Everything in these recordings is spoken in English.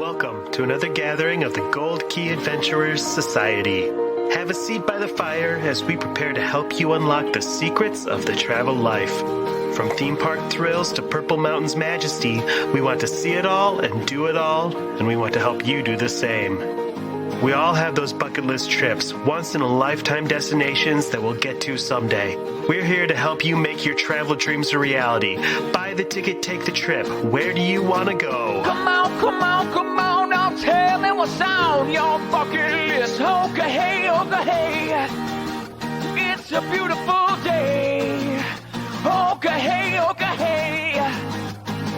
Welcome to another gathering of the Gold Key Adventurers Society. Have a seat by the fire as we prepare to help you unlock the secrets of the travel life. From theme park thrills to Purple Mountain's majesty, we want to see it all and do it all, and we want to help you do the same. We all have those bucket list trips, once-in-a-lifetime destinations that we'll get to someday. We're here to help you make your travel dreams a reality. Buy the ticket, take the trip. Where do you want to go? Come on, now tell me what's on your bucket list. Okay, hey, it's a beautiful day. Okay, hey,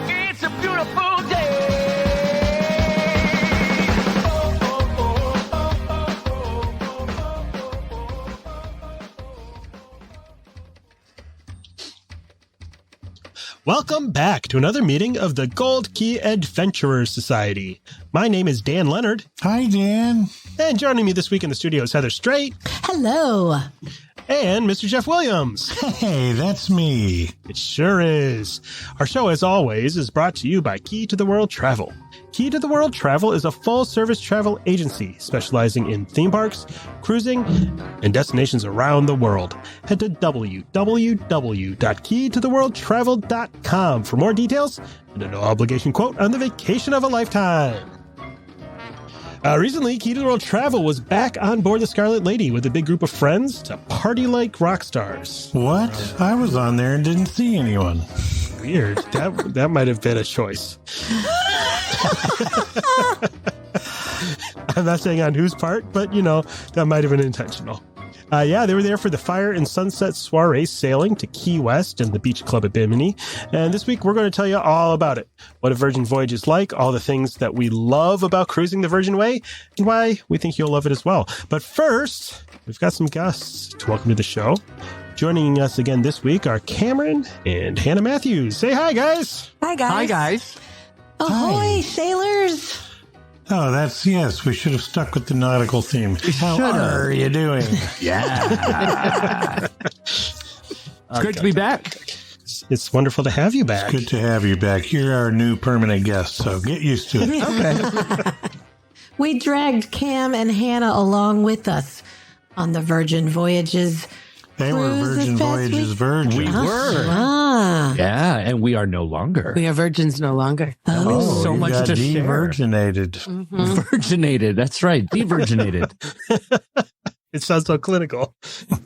it's a beautiful day. Welcome back to another meeting of the Gold Key Adventurers Society. My name is Dan Leonard. Hi, Dan. And joining me this week in the studio is Heather Strait. Hello. And Mr. Jeff Williams. Hey, that's me. It sure is. Our show, as always, is brought to you by Key to the World Travel. Key to the World Travel is a full-service travel agency specializing in theme parks, cruising, and destinations around the world. Head to www.keytotheworldtravel.com for more details and a no-obligation quote on the vacation of a lifetime. Recently, Key to the World Travel was back on board the Scarlet Lady with a big group of friends to party like rock stars. What? I was on there and didn't see anyone. Weird. That might have been a choice. I'm not saying on whose part, but, that might have been intentional. They were there for the Fire and Sunset Soiree sailing to Key West and the Beach Club at Bimini. And this week, we're going to tell you all about it. What a Virgin Voyage is like, all the things that we love about cruising the Virgin Way, and why we think you'll love it as well. But first, we've got some guests to welcome to the show. Joining us again this week are Cameron and Hannah Matthews. Say hi, guys. Hi, guys. Hi, guys. Ahoy, sailors. Oh, yes. We should have stuck with the nautical theme. How are you doing? Yeah. It's great to be back. It's wonderful to have you back. It's good to have you back. You're our new permanent guest, so get used to it. Okay. We dragged Cam and Hannah along with us on the Virgin Voyages. They were Virgin Voyages virgins. We were. Ah. Yeah, and we are no longer. We are virgins no longer. Oh, so you much got to share. de-virginated. Mm-hmm. Virginated. That's right. De-virginated. It sounds so clinical. All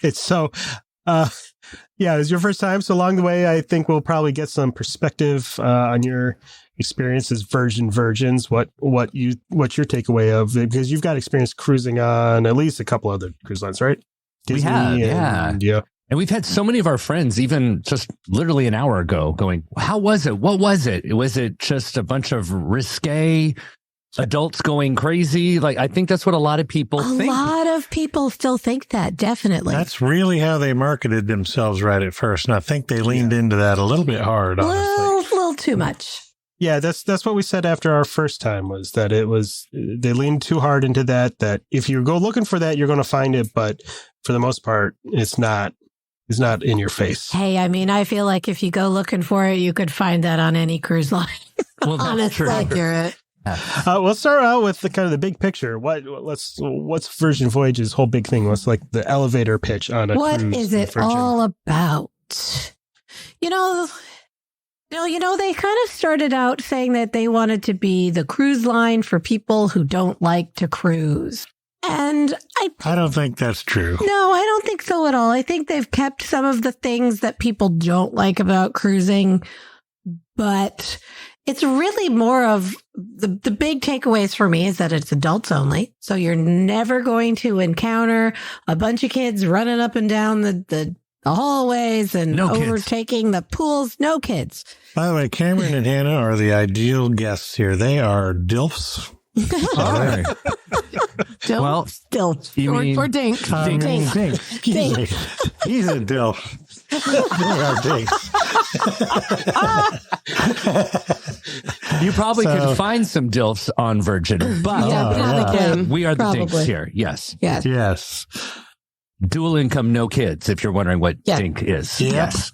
right. So, it's your first time. So along the way, I think we'll probably get some perspective on your experience as virgins. What what's your takeaway of it? Because you've got experience cruising on at least a couple other cruise lines, right? Disney We have, yeah. And we've had so many of our friends, even just literally an hour ago, going, how was it? What was it? Was it just a bunch of risque adults going crazy? Like, I think that's what a lot of people think. A lot of people still think that, definitely. That's really how they marketed themselves right at first, and I think they leaned into that a little bit hard, honestly. A little too much. Yeah, that's what we said after our first time, was that they leaned too hard into that if you go looking for that, you're going to find it. But for the most part, it's not in your face. Hey, I mean, I feel like if you go looking for it, you could find that on any cruise line. Well, that's honestly. true. Accurate. We'll start out with the big picture. What's Virgin Voyage's whole big thing? What's like the elevator pitch on a What cruise? is it all about? They kind of started out saying that they wanted to be the cruise line for people who don't like to cruise. And I don't think that's true. No, I don't think so at all. I think they've kept some of the things that people don't like about cruising, but it's really more of the big takeaways for me is that it's adults only. So you're never going to encounter a bunch of kids running up and down the hallways and overtaking the pools. No kids. By the way, Cameron and Hannah are the ideal guests here. They are DILFs. All right. Well, Short for dink. Dink. He's a DILF. They are dinks. You probably could find some DILFs on Virgin, but we are the dinks here. Yes. Yes. Dual income, no kids, if you're wondering what Yeah. dink is. Yeah. Yes.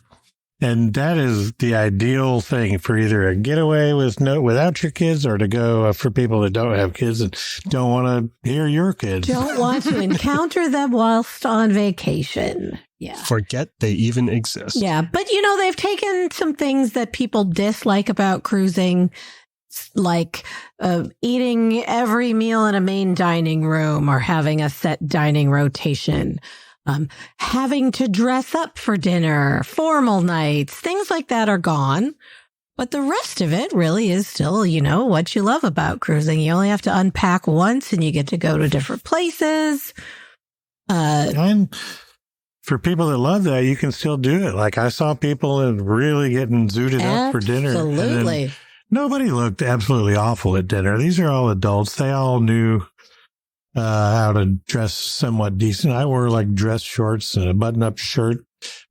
And that is the ideal thing for either a getaway without your kids, or to go for people that don't have kids and don't want to hear your kids. Don't want to encounter them whilst on vacation. Yeah. Forget they even exist. Yeah. But, they've taken some things that people dislike about cruising, like eating every meal in a main dining room or having a set dining rotation. Having to dress up for dinner, formal nights, things like that are gone. But the rest of it really is still, what you love about cruising. You only have to unpack once and you get to go to different places. And for people that love that, you can still do it. Like I saw people really getting zooted up for dinner. Absolutely. Nobody looked absolutely awful at dinner. These are all adults. They all knew how to dress somewhat decent. I wore like dress shorts and a button-up shirt.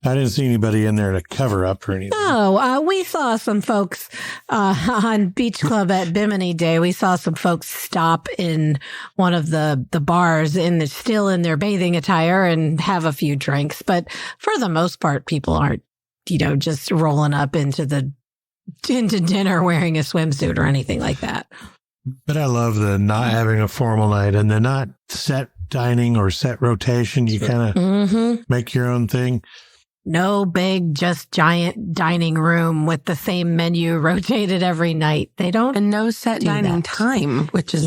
I didn't see anybody in there to cover up or anything. No, we saw some folks on Beach Club at Bimini Day. We saw some folks stop in one of the bars still in their bathing attire and have a few drinks. But for the most part, people aren't, just rolling up into dinner wearing a swimsuit or anything like that. But I love the not having a formal night and the not set dining or set rotation. You kind of make your own thing. No big, just giant dining room with the same menu rotated every night. They don't. And no set dining time, which is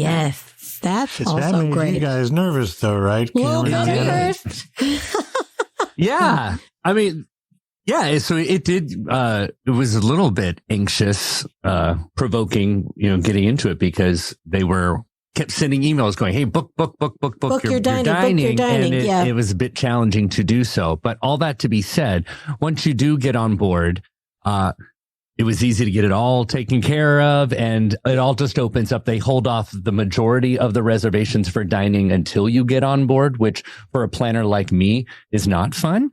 that's It's also having great. You guys nervous though, right? Well, Cameron? Yeah. I mean, yeah. So it did, it was a little bit anxious, provoking, getting into it because they kept sending emails going, hey, book your dining. And it was a bit challenging to do so. But all that to be said, once you do get on board, it was easy to get it all taken care of, and it all just opens up. They hold off the majority of the reservations for dining until you get on board, which for a planner like me is not fun.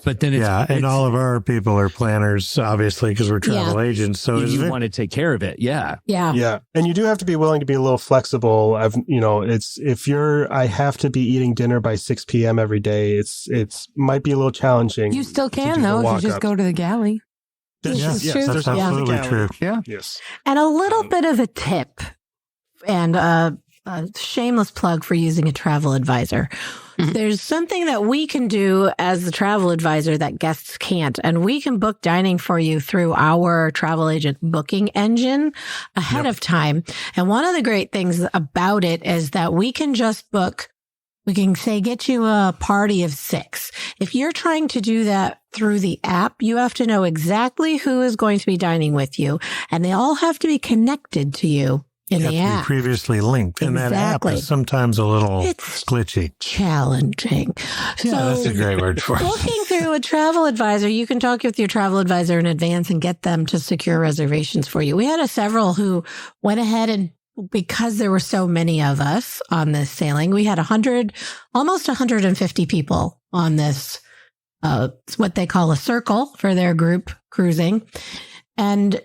But then and all of our people are planners, obviously, because we're travel agents. So you want to take care of it. Yeah. And you do have to be willing to be a little flexible. I have to be eating dinner by 6 p.m. every day. It's might be a little challenging. You still can though, if you just go to the galley. That's absolutely true. Yeah. Yes. And a little bit of a tip and a shameless plug for using a travel advisor. There's something that we can do as the travel advisor that guests can't, and we can book dining for you through our travel agent booking engine ahead of time. And one of the great things about it is that we can just book, we can say, get you a party of 6. If you're trying to do that through the app, you have to know exactly who is going to be dining with you, and they all have to be connected to you. In the app. Previously linked. And that app is sometimes a little glitchy. Challenging. Yeah, that's a great word for it. Booking through a travel advisor, you can talk with your travel advisor in advance and get them to secure reservations for you. We had several who went ahead and, because there were so many of us on this sailing, we had almost 150 people on this, it's what they call a circle for their group cruising. And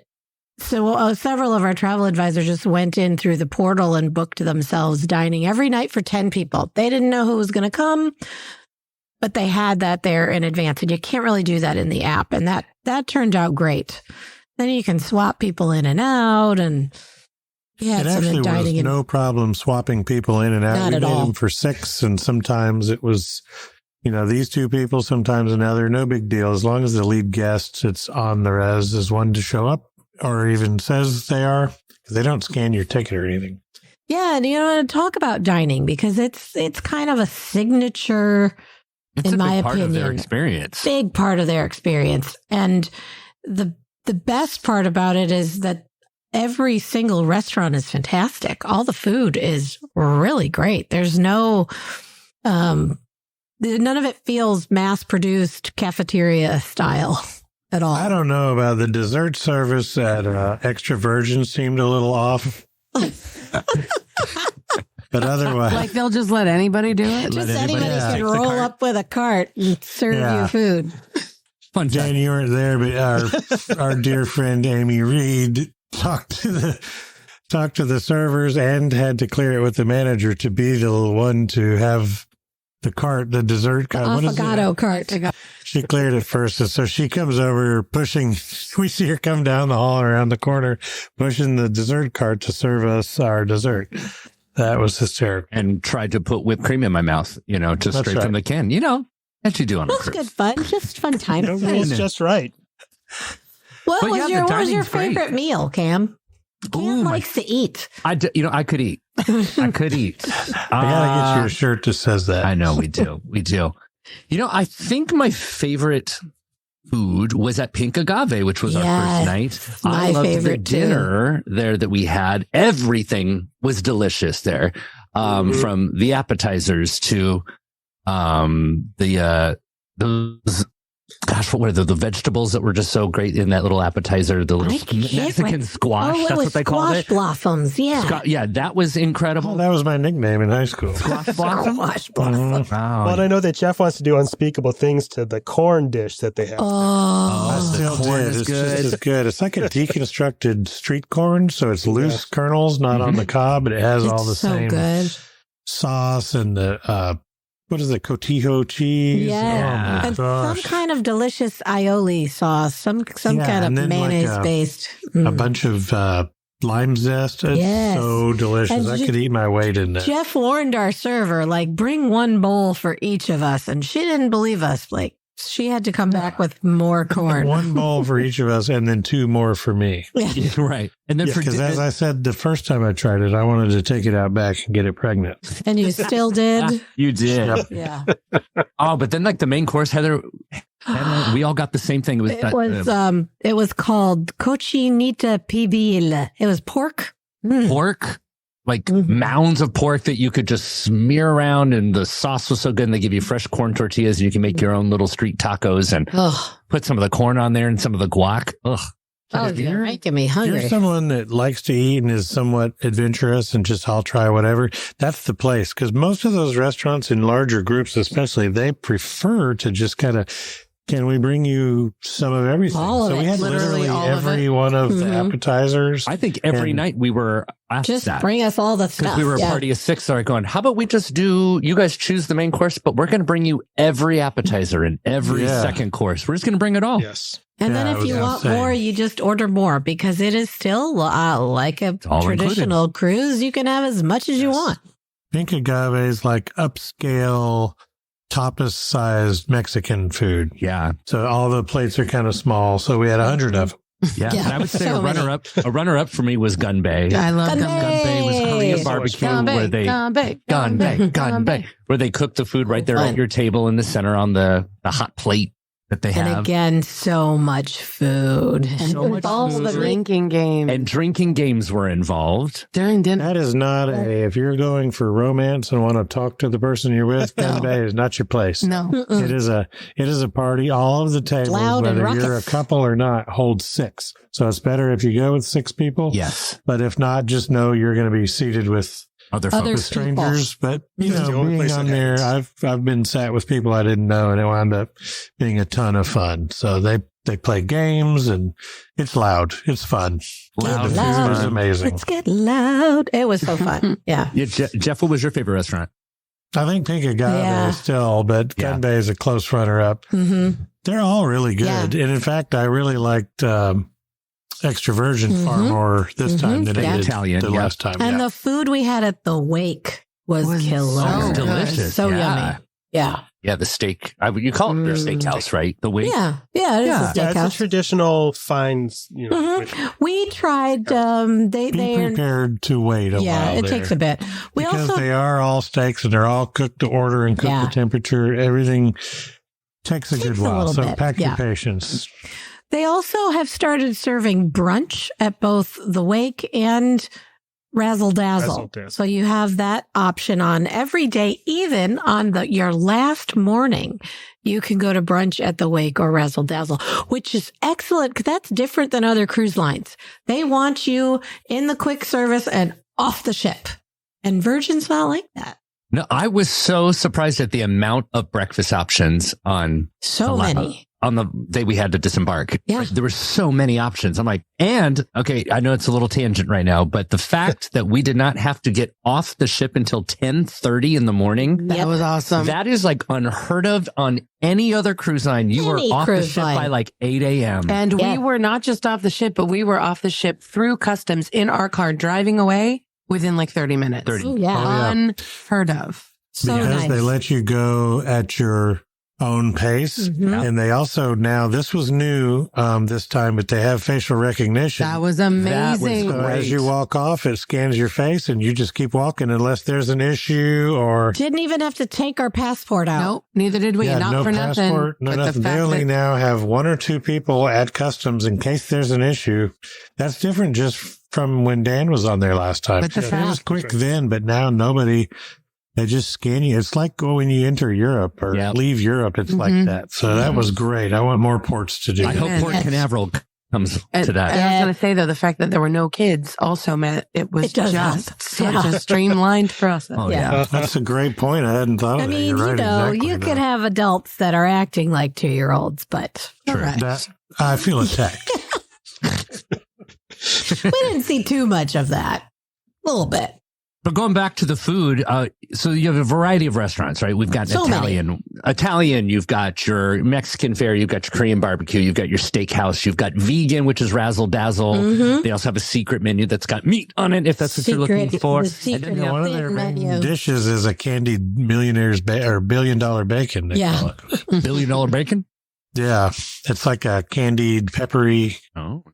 so several of our travel advisors just went in through the portal and booked themselves dining every night for 10 people. They didn't know who was going to come, but they had that there in advance. And you can't really do that in the app. And that turned out great. Then you can swap people in and out. And we had some actually dining. Was no problem swapping people in and out. Not at all. We made them for 6, and sometimes it was, these 2 people, sometimes another. No big deal. As long as the lead guest sits on the res as one to show up, or even says they are, because they don't scan your ticket or anything. Yeah, and talk about dining, because it's kind of a signature, in my opinion, part of their experience. Big part of their experience. And the best part about it is that every single restaurant is fantastic. All the food is really great. There's none of it feels mass-produced cafeteria style. At all. I don't know about the dessert service at Extra Virgin seemed a little off. But otherwise, like they'll just let anybody do it. Just anybody can roll up with a cart and serve you food. Fun. Jen, you weren't there, but our dear friend Amy Reed talked to the servers and had to clear it with the manager to be the one to have the cart, the dessert cart. Avocado cart. She cleared it first. And so she comes over pushing. We see her come down the hall around the corner, pushing the dessert cart to serve us our dessert. That was hysterical. And tried to put whipped cream in my mouth, just straight from the can. As you do on a That's cruise. good fun. Just fun time. No rules, just right. What was your dining's great. favorite meal, Cam? Cam likes to eat. I could eat. I could eat. I gotta get you a shirt that says that. I know we do. We do. I think my favorite food was at Pink Agave, which was our first night. My I loved favorite the dinner there that we had. Everything was delicious there. From the appetizers to what were the vegetables that were just so great in that little appetizer, the little Mexican squash, that's what they called it. Squash blossoms, yeah. Yeah, that was incredible. Oh, that was my nickname in high school. Squash blossom? Squash blossom. Wow. Well, I know that Jeff wants to do unspeakable things to the corn dish that they have. I still corn did. is It's good. just as good. It's like a deconstructed street corn, so it's loose kernels, not on the cob, but it has all the so same good. sauce and the what is it, cotijo cheese? Yeah. Oh my And gosh. some kind of delicious aioli sauce, some kind and of then like mayonnaise based. a bunch of lime zest. It's so delicious. And I could eat my weight in that. Jeff warned our server, bring one bowl for each of us. And she didn't believe us. She had to come back with more corn. One bowl for each of us and then 2 more for me. Yeah, right. And then Because as I said the first time I tried it, I wanted to take it out back and get it pregnant. And you still did? You did. Yeah. Oh, but then the main course, Heather, we all got the same thing. It was called cochinita pibil. It was pork. Pork. Mounds of pork that you could just smear around, and the sauce was so good. And they give you fresh corn tortillas, and you can make your own little street tacos and put some of the corn on there and some of the guac. Ugh. Oh, you're making me hungry. You're someone that likes to eat and is somewhat adventurous and just I'll try whatever. That's the place, because most of those restaurants in larger groups, especially, they prefer to just kind of. Can we bring you some of everything? All of so we it. had Literally all of every one of the appetizers. I think every night we were asked just that. Bring us all the stuff. Because we were a party of 6, so going, how about we just do, you guys choose the main course, but we're going to bring you every appetizer and every second course. We're just going to bring it all. Yes. And then if you want more, you just order more, because it is still like a traditional cruise. You can have as much as you want. Pink Agave is like upscale, tapas-sized Mexican food. Yeah. So all the plates are kind of small. So we had 100 of them. Yeah. And I would say a runner-up for me was Gun Bay. I love Gun Gun Bay was Korean barbecue Gun Bay, where they cook the food right there at your table in the center on the hot plate that they have. And again, so much food. And so much food. Drinking games. And drinking games were involved. During dinner. That is not if you're going for romance and want to talk to the person you're with, Gun Bay is not your place. No. It is a party. All of the tables, whether you're a couple or not, hold 6. So it's better if you go with 6 people. Yes. But if not, just know you're going to be seated with other strangers. But being on there, I've been sat with people I didn't know, and it wound up being a ton of fun. So they play games, and it's loud. It's fun. Loud. The food is amazing. Let's get loud. It was so fun. Yeah. Jeff, what was your favorite restaurant? I think Pink Agave still, but Gun Bay is a close runner-up. Mm-hmm. They're all really good. And in fact, I really liked Extra Virgin far more this time than I did the last time. And the food we had at the wake was killer. So delicious. So yummy. Yeah. Yeah, the steak. You call it their steakhouse, right? The wake. Yeah. Yeah, it is a steakhouse. Yeah, it's a traditional fine, We tried, Be prepared to wait a while. Yeah, it takes a bit. Because they are all steaks and they're all cooked to order and cooked to temperature. Everything takes a good while. So pack your patience. They also have started serving brunch at both the Wake and Razzle Dazzle. So you have that option on every day, even on your last morning. You can go to brunch at the Wake or Razzle Dazzle, which is excellent because that's different than other cruise lines. They want you in the quick service and off the ship. And Virgin's not like that. No, I was so surprised at the amount of breakfast options on so many. on the day we had to disembark. Yeah. There were so many options. I'm like, and okay, I know it's a little tangent right now, but the fact that we did not have to get off the ship until 10:30 in the morning. That was awesome. That is like unheard of on any other cruise line. You were off the ship by like 8 a.m. And we were not just off the ship, but we were off the ship through customs in our car driving away within like 30 minutes. 30. Oh, yeah. Unheard of. So because nice. they let you go at your own pace. And they also, now this was new this time, but they have facial recognition. That was amazing. So as you walk off, it scans your face and you just keep walking unless there's an issue or... Didn't even have to take our passport out. Nope, neither did we. Yeah, Not no for passport, nothing. no nothing. They only now have 1 or 2 people at customs in case there's an issue. That's different just from when Dan was on there last time. But the It was fact- quick then, but now nobody... They just scan you. It's like when you enter Europe or leave Europe. It's like that. So that was great. I want more ports to do I that. hope Port Canaveral comes to that. And I was going to say, though, the fact that there were no kids also meant it was does just help. such a streamlined process. Oh, yeah. That's a great point. I hadn't thought of I that. mean, You're right, exactly you that. could have adults that are acting like 2-year-olds, but Correct. That- I feel attacked. we didn't see too much of that. A little bit. But going back to the food, so you have a variety of restaurants, right? We've got So Italian, you've got your Mexican fare, you've got your Korean barbecue, you've got your steakhouse, you've got vegan, which is Razzle Dazzle. They also have a secret menu that's got meat on it, if that's what you're looking for. The secret You know, one of their menu. main dishes is a candied millionaire's or $1 billion bacon. They call it. $1 billion bacon? Yeah, it's like a candied peppery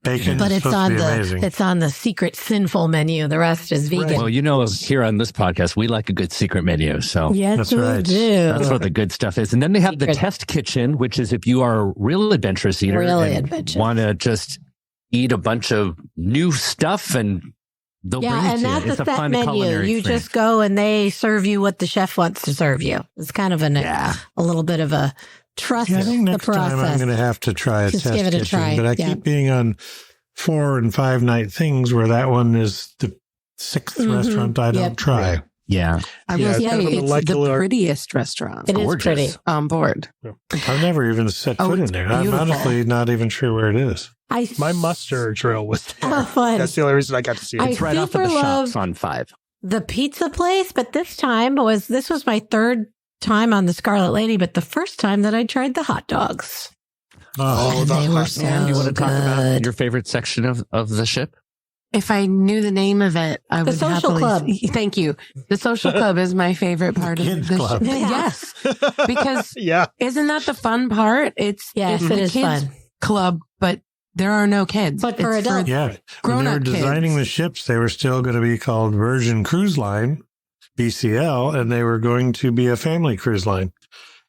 bacon. But it's supposed to be amazing. it's on the secret sinful menu. The rest is vegan. Well, you know, here on this podcast, we like a good secret menu. So Yes, That's we right. do. that's where the good stuff is. And then they have the Secret. test kitchen, which is if you are a real adventurous eater and want to just eat a bunch of new stuff and they'll bring it and to that's you. It's a a set fun menu. culinary You experience. just go and they serve you what the chef wants to serve you. It's kind of a little bit of a trust Yeah, I think the next time I'm process. going to have to try a Just test give it a kitchen. try. But I Yeah. keep being on 4 and 5 night things where that one is the 6th restaurant I don't try. Yeah. I Yeah, will it's say kind of a it's the molecular- prettiest restaurant It is Gorgeous. pretty. on board. I've never even set foot in it's there. I'm beautiful. honestly not even sure where it is. My muster drill was there. Oh, fun. That's the only reason I got to see it. I It's right off of super the love- shops on 5. The pizza place, but this was my third time on the Scarlet Lady, but the first time that I tried the hot dogs. Oh, the they were hot so And you want to talk about good. your favorite section of the ship? If I knew the name of it, I would social happily. club. Thank you. The social club is my favorite part of kids the club. ship. Yeah. Yes, because Yeah. isn't that the fun part? It's Yes, it's it the is kids fun. club, but there are no kids. But for It's adults. yeah. When they were grown-up designing kids. the ships, they were still going to be called Virgin Cruise Line, BCL, and they were going to be a family cruise line.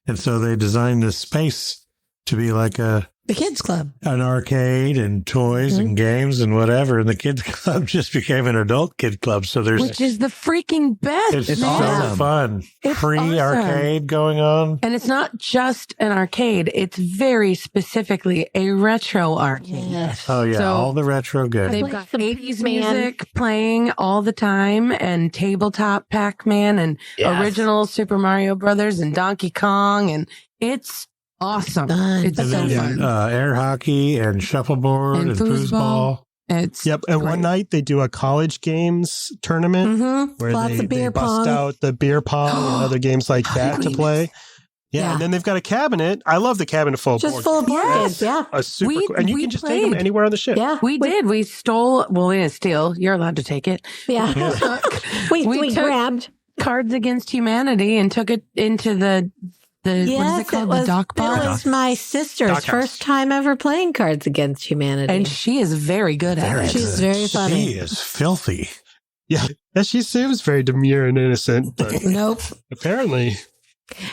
And so they designed this space to be like The kids club. an arcade and toys and games and whatever. And the kids club just became an adult kid club. So there's which is the freaking best. it's man. so awesome. fun. It's Free awesome. arcade going on. And it's not just an arcade; it's very specifically a retro arcade. Yes. Oh yeah, So- all the retro good. They've Like got some 80s Pac-Man. music playing all the time, and tabletop Pac-Man, and Yes. original Super Mario Brothers, and Donkey Kong, and it's awesome. Fun. It's And so then fun. air hockey and shuffleboard And and foosball. foosball. It's Yep. And great. one night they do a college games tournament where Lots they, of beer they bust pong. out the beer pong and other games like that to play. Yeah, Yeah. and then they've got a cabinet. I love the cabinet full of Just board full of games. board Yes. games. Yeah. A super We- cool, and you we can just take them played. anywhere on the ship. Yeah. we did. We stole. Well, we didn't steal. You're allowed to take it. Yeah. we took grabbed. Cards Against Humanity and took it into the what is it called? The dock bar. It was my sister's Dock house. first time ever playing Cards Against Humanity. And she is very good at it. She's very funny. She is filthy. Yeah, and she seems very demure and innocent, but Nope. apparently,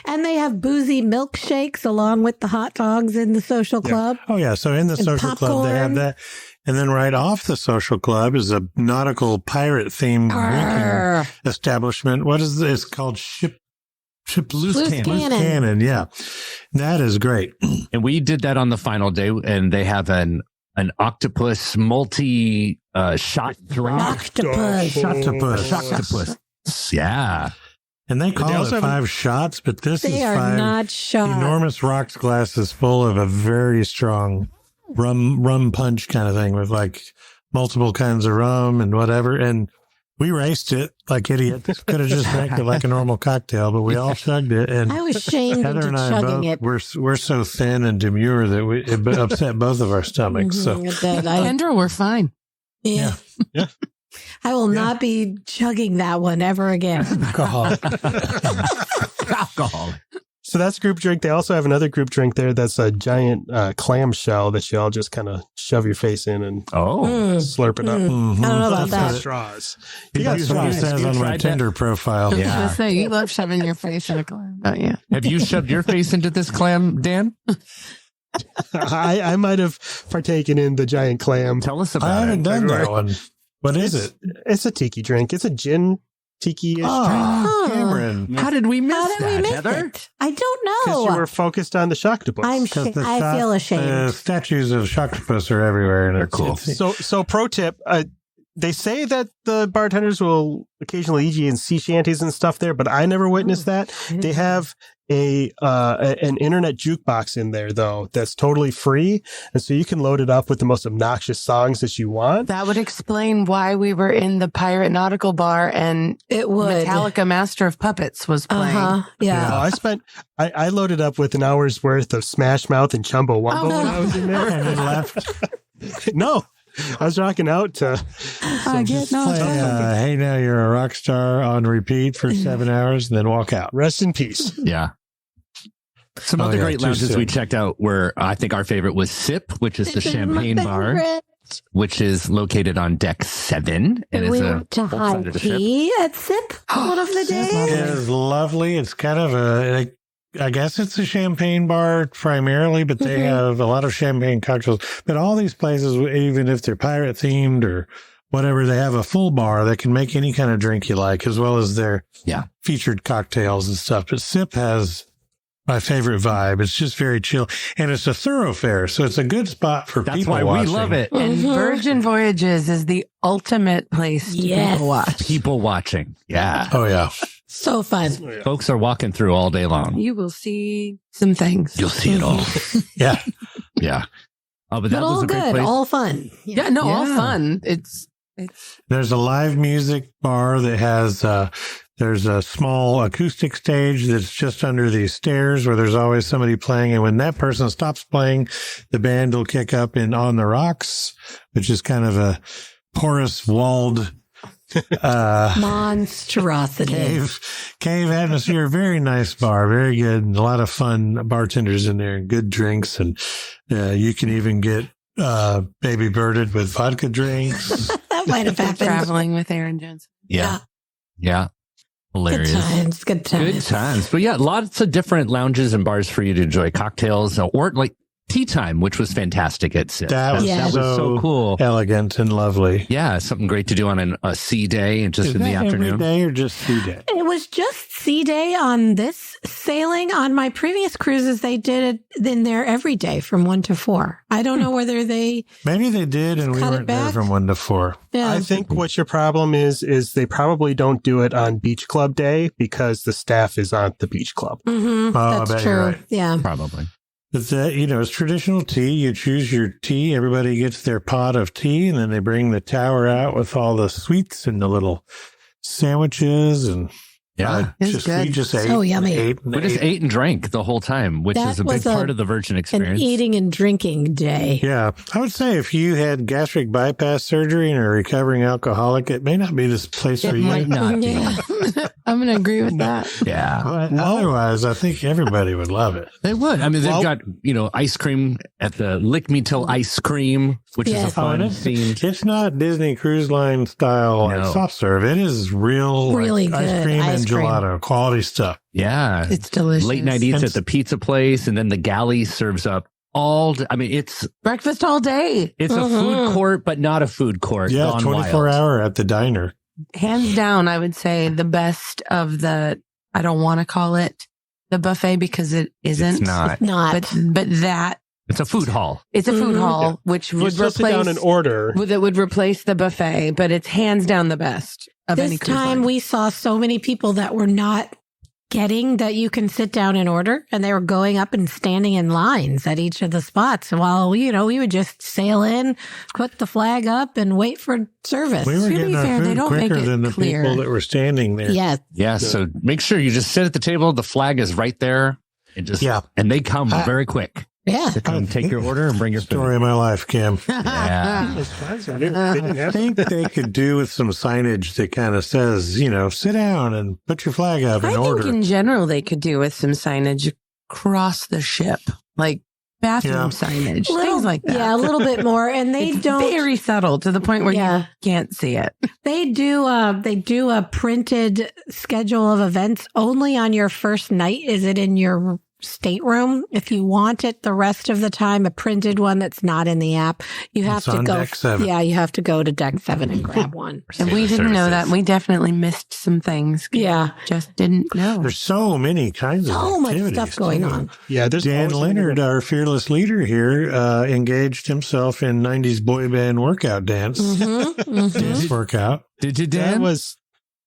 And they have boozy milkshakes along with the hot dogs in the social club. Oh yeah. So in the And social club they have popcorn. that. And then right off the social club is a nautical pirate themed Arr. drinking establishment. What is this? It's called Ship Loose Loose Cannon. Cannon. Yeah. That is great. And we did that on the final day, and they have an octopus multi shot drink. Octopus. Octopus. Octopus. Yeah. And they call also it have 5 shots, but this is They are 5 not shots. enormous rocks glasses full of a very strong rum punch kind of thing with like multiple kinds of rum and whatever. And we raced it like idiots. Could have just drank it like a normal cocktail, but we all chugged it. And I was shamed Heather into and I chugging both, it. we're so thin and demure that it upset both of our stomachs. So Kendra, we're fine. Yeah. Yeah. I will not be chugging that one ever again. alcohol. Alcohol. So that's group drink. They also have another group drink there that's a giant clam shell that you all just kind of shove your face in and Oh. slurp it up. Mhm. I don't know about That's that. what it- Straws. You got what it says on my tried Tinder that? profile. I was Yeah. gonna say, you love shoving your face in a clam, don't you? Have you shoved your face into this clam, Dan? I might have partaken in the giant clam. Tell us I about haven't it. done that February. one. What is it? It's a tiki drink. It's a gin tiki-ish drink. Oh, Huh. Cameron. How did we miss How did we that, miss Heather? it? I don't Because you know. were focused on the Shocktopus. I feel ashamed. The statues of Shocktopus are everywhere, and they're cool. So pro tip, they say that the bartenders will occasionally lead you in sea shanties and stuff there, but I never witnessed that. They have an internet jukebox in there though that's totally free, and so you can load it up with the most obnoxious songs that you want. That would explain why we were in the Pirate Nautical Bar and It would. Metallica Master of Puppets was playing. Yeah. I loaded up with an hour's worth of Smash Mouth and Chumbawamba when I was in there. And then left. No, I was rocking out to I get no Play, time. hey, now you're a rock star on repeat for 7 hours, and then walk out. Rest in Peace. Yeah. Some Oh, other yeah, great too lounges soon. we checked out were, I think our favorite was Sip, which is the This is my champagne bar, favorite. which is located on deck 7. And We is went to both high sides of the ship. tea at Sip one of the It days. is lovely. It's kind of I guess it's a champagne bar primarily, but they have a lot of champagne cocktails. But all these places, even if they're pirate themed or whatever, they have a full bar that can make any kind of drink you like, as well as their featured cocktails and stuff. But Sip has my favorite vibe. It's just very chill, and it's a thoroughfare, so it's a good spot for That's people why watching. we love it. And Virgin Voyages is the ultimate place to Yes. people watch. People watching. Yeah. Oh yeah, So fun. Folks are walking through all day long. You will see some things. You'll see it all. yeah. Yeah. Oh, but But that was all a great good, place. all fun. Yeah, no, all Yeah. fun. It's There's a live music bar that has, there's a small acoustic stage that's just under these stairs where there's always somebody playing. And when that person stops playing, the band will kick up in On the Rocks, which is kind of a porous walled, Monstrosity. cave atmosphere. Very nice bar. Very good. And a lot of fun bartenders in there and good drinks. And, you can even get, baby birded with vodka drinks. That might have happened. traveling with Aaron Jones. Yeah. Yeah. Good Hilarious. times. Good times. Good times. But yeah, lots of different lounges and bars for you to enjoy cocktails or like tea time, which was fantastic at Sip. That was, Yeah. That was so cool. elegant and lovely. Yeah, something great to do on a sea day and just Is in the that afternoon. every day or just sea day? It was just sea day on this sailing. On my previous cruises, they did it in there every day from 1 to 4. I don't know whether they. Maybe they did, and we Cut it weren't there back? from 1 to 4. Yeah. I think what your problem is they probably don't do it on beach club day because the staff is on the beach club. Mhm, I that's bet you're true. right. Yeah. Probably. But that, it's traditional tea. You choose your tea. Everybody gets their pot of tea, and then they bring the tower out with all the sweets and the little sandwiches. And Yeah. It's we good. just ate. So yummy. We just ate and drank the whole time, which That is a big was part of the Virgin An experience. eating and drinking day. Yeah, I would say if you had gastric bypass surgery and are a recovering alcoholic, it may not be this place It for you. might not be. Yeah. I'm going to agree with that. Yeah. But otherwise, I think everybody would love it. They would. I mean, they've Well- got, ice cream at the Lick Me Till Ice Cream, which is a Yes. fun and scene. it's not Disney Cruise Line style like No. soft serve. It is real, Really ice good cream ice and cream. gelato, quality stuff. Yeah. It's delicious. Late night eats And- at the pizza place, and then the galley serves up it's Breakfast all day. a food court, but not a food court. Yeah, gone 24 wild. hour at the diner. Hands down, I would say the best of I don't want to call it the buffet because it isn't. It's not. Not. But that, It's a food hall. it's a food Mhm. hall, which You would still sit down replace, and order. that would replace the buffet, but it's hands down the best of any This cruise time line. we saw so many people that were not getting that you can sit down and order, and they were going up and standing in lines at each of the spots while, we would just sail in, put the flag up, and wait for service. We were To be getting our fair, they food don't make quicker it than the clear. people that were standing there. Yeah. Yeah. So make sure you just sit at the table. The flag is right there. And just, and they come very quick. Yeah. To come take your order and bring your food. Story of my life, Kim. Yeah. I think they could do with some signage that kind of says, sit down and put your flag up and I order. think in general they could do with some signage across the ship, like bathroom signage, things like that. Yeah, a little bit more. And they It's don't very subtle to the point where you can't see it. They do a printed schedule of events only on your first night. Is it in your stateroom? If you want it the rest of the time, a printed one that's not in the app, you have to go. Deck 7. Yeah, you have to go to deck 7 and grab one. And we didn't know that. We definitely missed some things. Yeah, just didn't know. There's so many kinds of much activities, stuff going too. on. Yeah, there's Dan always Leonard, our fearless leader here, engaged himself in 90s boy band workout dance. Dance workout. Did you, Dan? That was,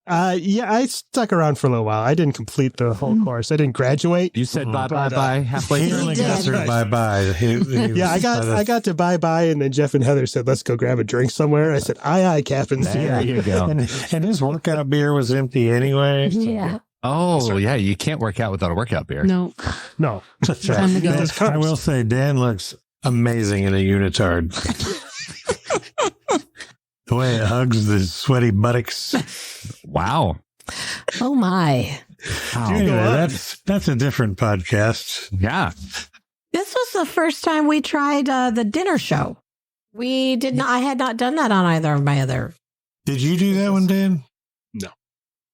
I stuck around for a little while. I didn't complete the whole course. I didn't graduate. You said bye halfway He through. only got through bye-bye. Yeah, I got to bye, and then Jeff and Heather said, let's go grab a drink somewhere. I said, aye, Captain. There you go. And his workout beer was empty anyway. So. Yeah. Oh, yeah. You can't work out without a workout beer. No. That's right. Time to go. I will say, Dan looks amazing in a unitard. The way it hugs the sweaty buttocks. Wow. Oh my. Anyway, that's a different podcast. Yeah. This was the first time we tried the dinner show. We did not. I had not done that on either of my other. Did you do that one, Dan? No.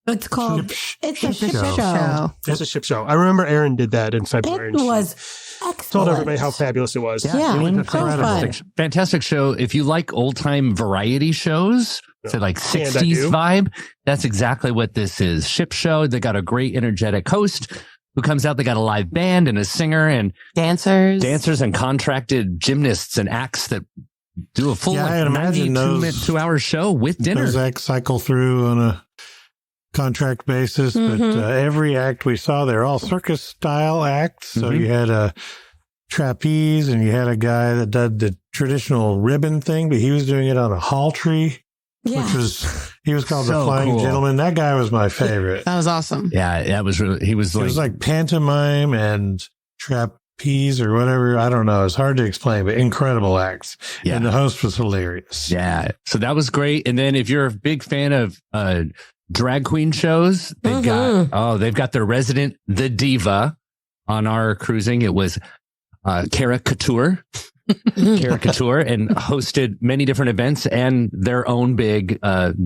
It's called. It's a ship show. show. It's a ship show. I remember Aaron did that in February. It was excellent. Told everybody how fabulous it was. Yeah, it was so incredible. fun. Fantastic show. If you like old time variety shows, so like And I 60s do. vibe, that's exactly what this is. Ship show. They got a great energetic host who comes out. They got a live band and a singer and Dancers and contracted gymnasts and acts that do a full Yeah, I'd imagine 92-minute, 2-hour show with dinner. Those acts cycle through on a contract basis, but every act we saw, they're all circus style acts. So you had a trapeze and you had a guy that did the traditional ribbon thing, but he was doing it on a hall tree, Yeah. he was called the So Flying cool. Gentleman. That guy was my favorite. That was awesome. Yeah, that was really, he was It was like pantomime and trapeze or whatever. I don't know. It's hard to explain, but incredible acts. Yeah. And the host was hilarious. yeah. So that was great. And then if you're a big fan of drag queen shows, they've got their resident The Diva on our cruising. It was Caricature. Caricature, and hosted many different events and their own big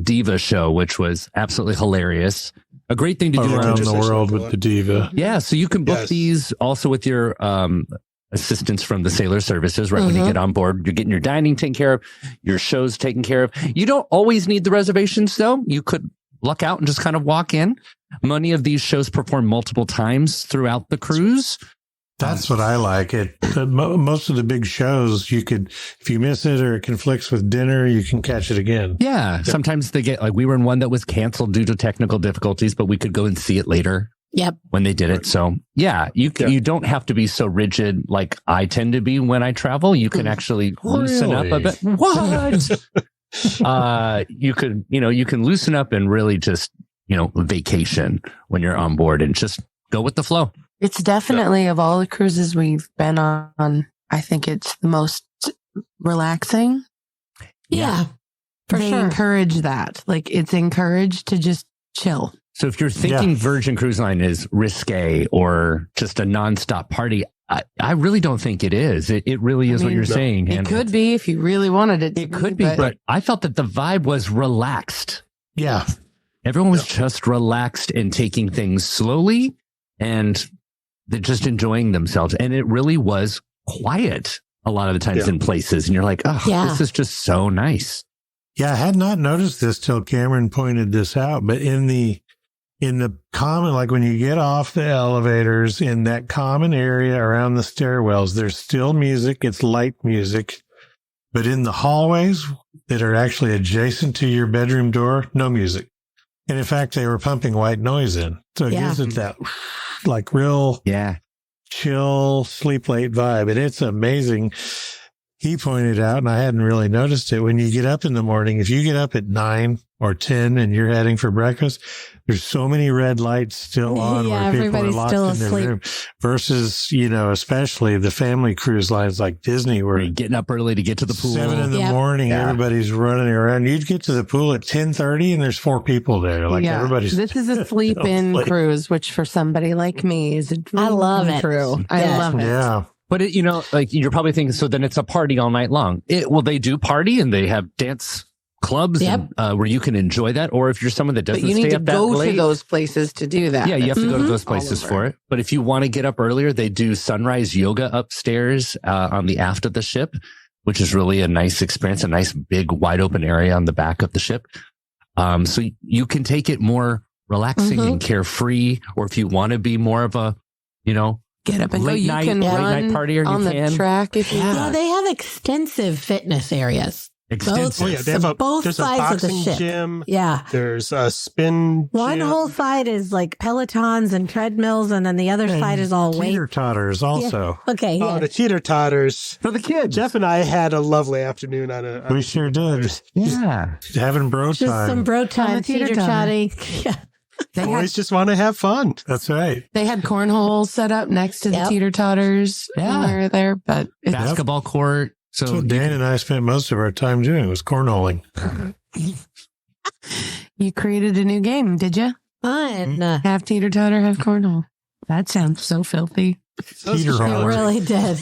diva show, which was absolutely hilarious. A great thing to do Around on the world with the diva. Yeah, so you can book these also with your assistance from the Sailor Services right when you get on board. You're getting your dining taken care of, your shows taken care of. You don't always need the reservations, though. You could luck out and just kind of walk in. Many of these shows perform multiple times throughout the cruise. That's what I like. Most of the big shows, you could, if you miss it or it conflicts with dinner, you can catch it again. Yeah, sometimes they get, like, we were in one that was canceled due to technical difficulties, but we could go and see it later. Yep. When they did it. So yeah, you don't have to be so rigid like I tend to be when I travel. You can actually loosen up a bit. What? You can loosen up and really just, vacation when you're on board and just go with the flow. It's definitely, of all the cruises we've been on, I think it's the most relaxing. Yeah. For They sure. encourage that. Like, it's encouraged to just chill. So if you're thinking Virgin Cruise Line is risque or just a nonstop party, I really don't think it is. It really is what you're saying. It could be if you really wanted it to. It could be, but I felt that the vibe was relaxed. Yeah. Everyone was just relaxed and taking things slowly, and they're just enjoying themselves. And it really was quiet a lot of the times in places. And you're like, this is just so nice. Yeah, I had not noticed this till Cameron pointed this out, but in the common, like when you get off the elevators in that common area around the stairwells, there's still music. It's light music, but in the hallways that are actually adjacent to your bedroom door, no music. And in fact, they were pumping white noise in. So it gives it that like real chill, sleep late vibe. And it's amazing. He pointed out, and I hadn't really noticed it, when you get up in the morning, if you get up at 9 or 10 and you're heading for breakfast, there's so many red lights still on where people are locked in their room versus, especially the family cruise lines like Disney where you're getting up early to get to the pool. 7 in the morning, everybody's running around. You'd get to the pool at 10:30 and there's 4 people there. Like everybody's. This is a sleep-in cruise, which for somebody like me is I love it. True. I love it. Yeah. But you're probably thinking, so then it's a party all night long. Well, they do party and they have dance clubs and, where you can enjoy that. Or if you're someone that doesn't you need stay to up that go late, to those places to do that. Yeah, you have to go to those places for it. But if you want to get up earlier, they do sunrise yoga upstairs on the aft of the ship, which is really a nice experience, a nice big wide open area on the back of the ship. So you can take it more relaxing and carefree. Or if you want to be more of a, get up and late go. night, You can run partier, on the track if you want. Yeah, they have extensive fitness areas. Extensive. They have both there's sides a of the boxing ship. gym. Yeah. There's a spin One gym. whole side is like Pelotons and treadmills, and then the other side is all weight. Teeter-totters also. Okay. Oh, the teeter-totters. For the kids. Jeff and I had a lovely afternoon on a... We sure did. Yeah. Having bro Just time. some bro time, teeter-totting. Yeah. Boys just want to have fun. That's right. They had cornhole set up next to the teeter-totters when we were there, but Basketball court. So that's what Dan and I spent most of our time doing was cornholing. You created a new game, did you? Fun. Have teeter-totter, have cornhole. That sounds so filthy. Teeter hole. It really did.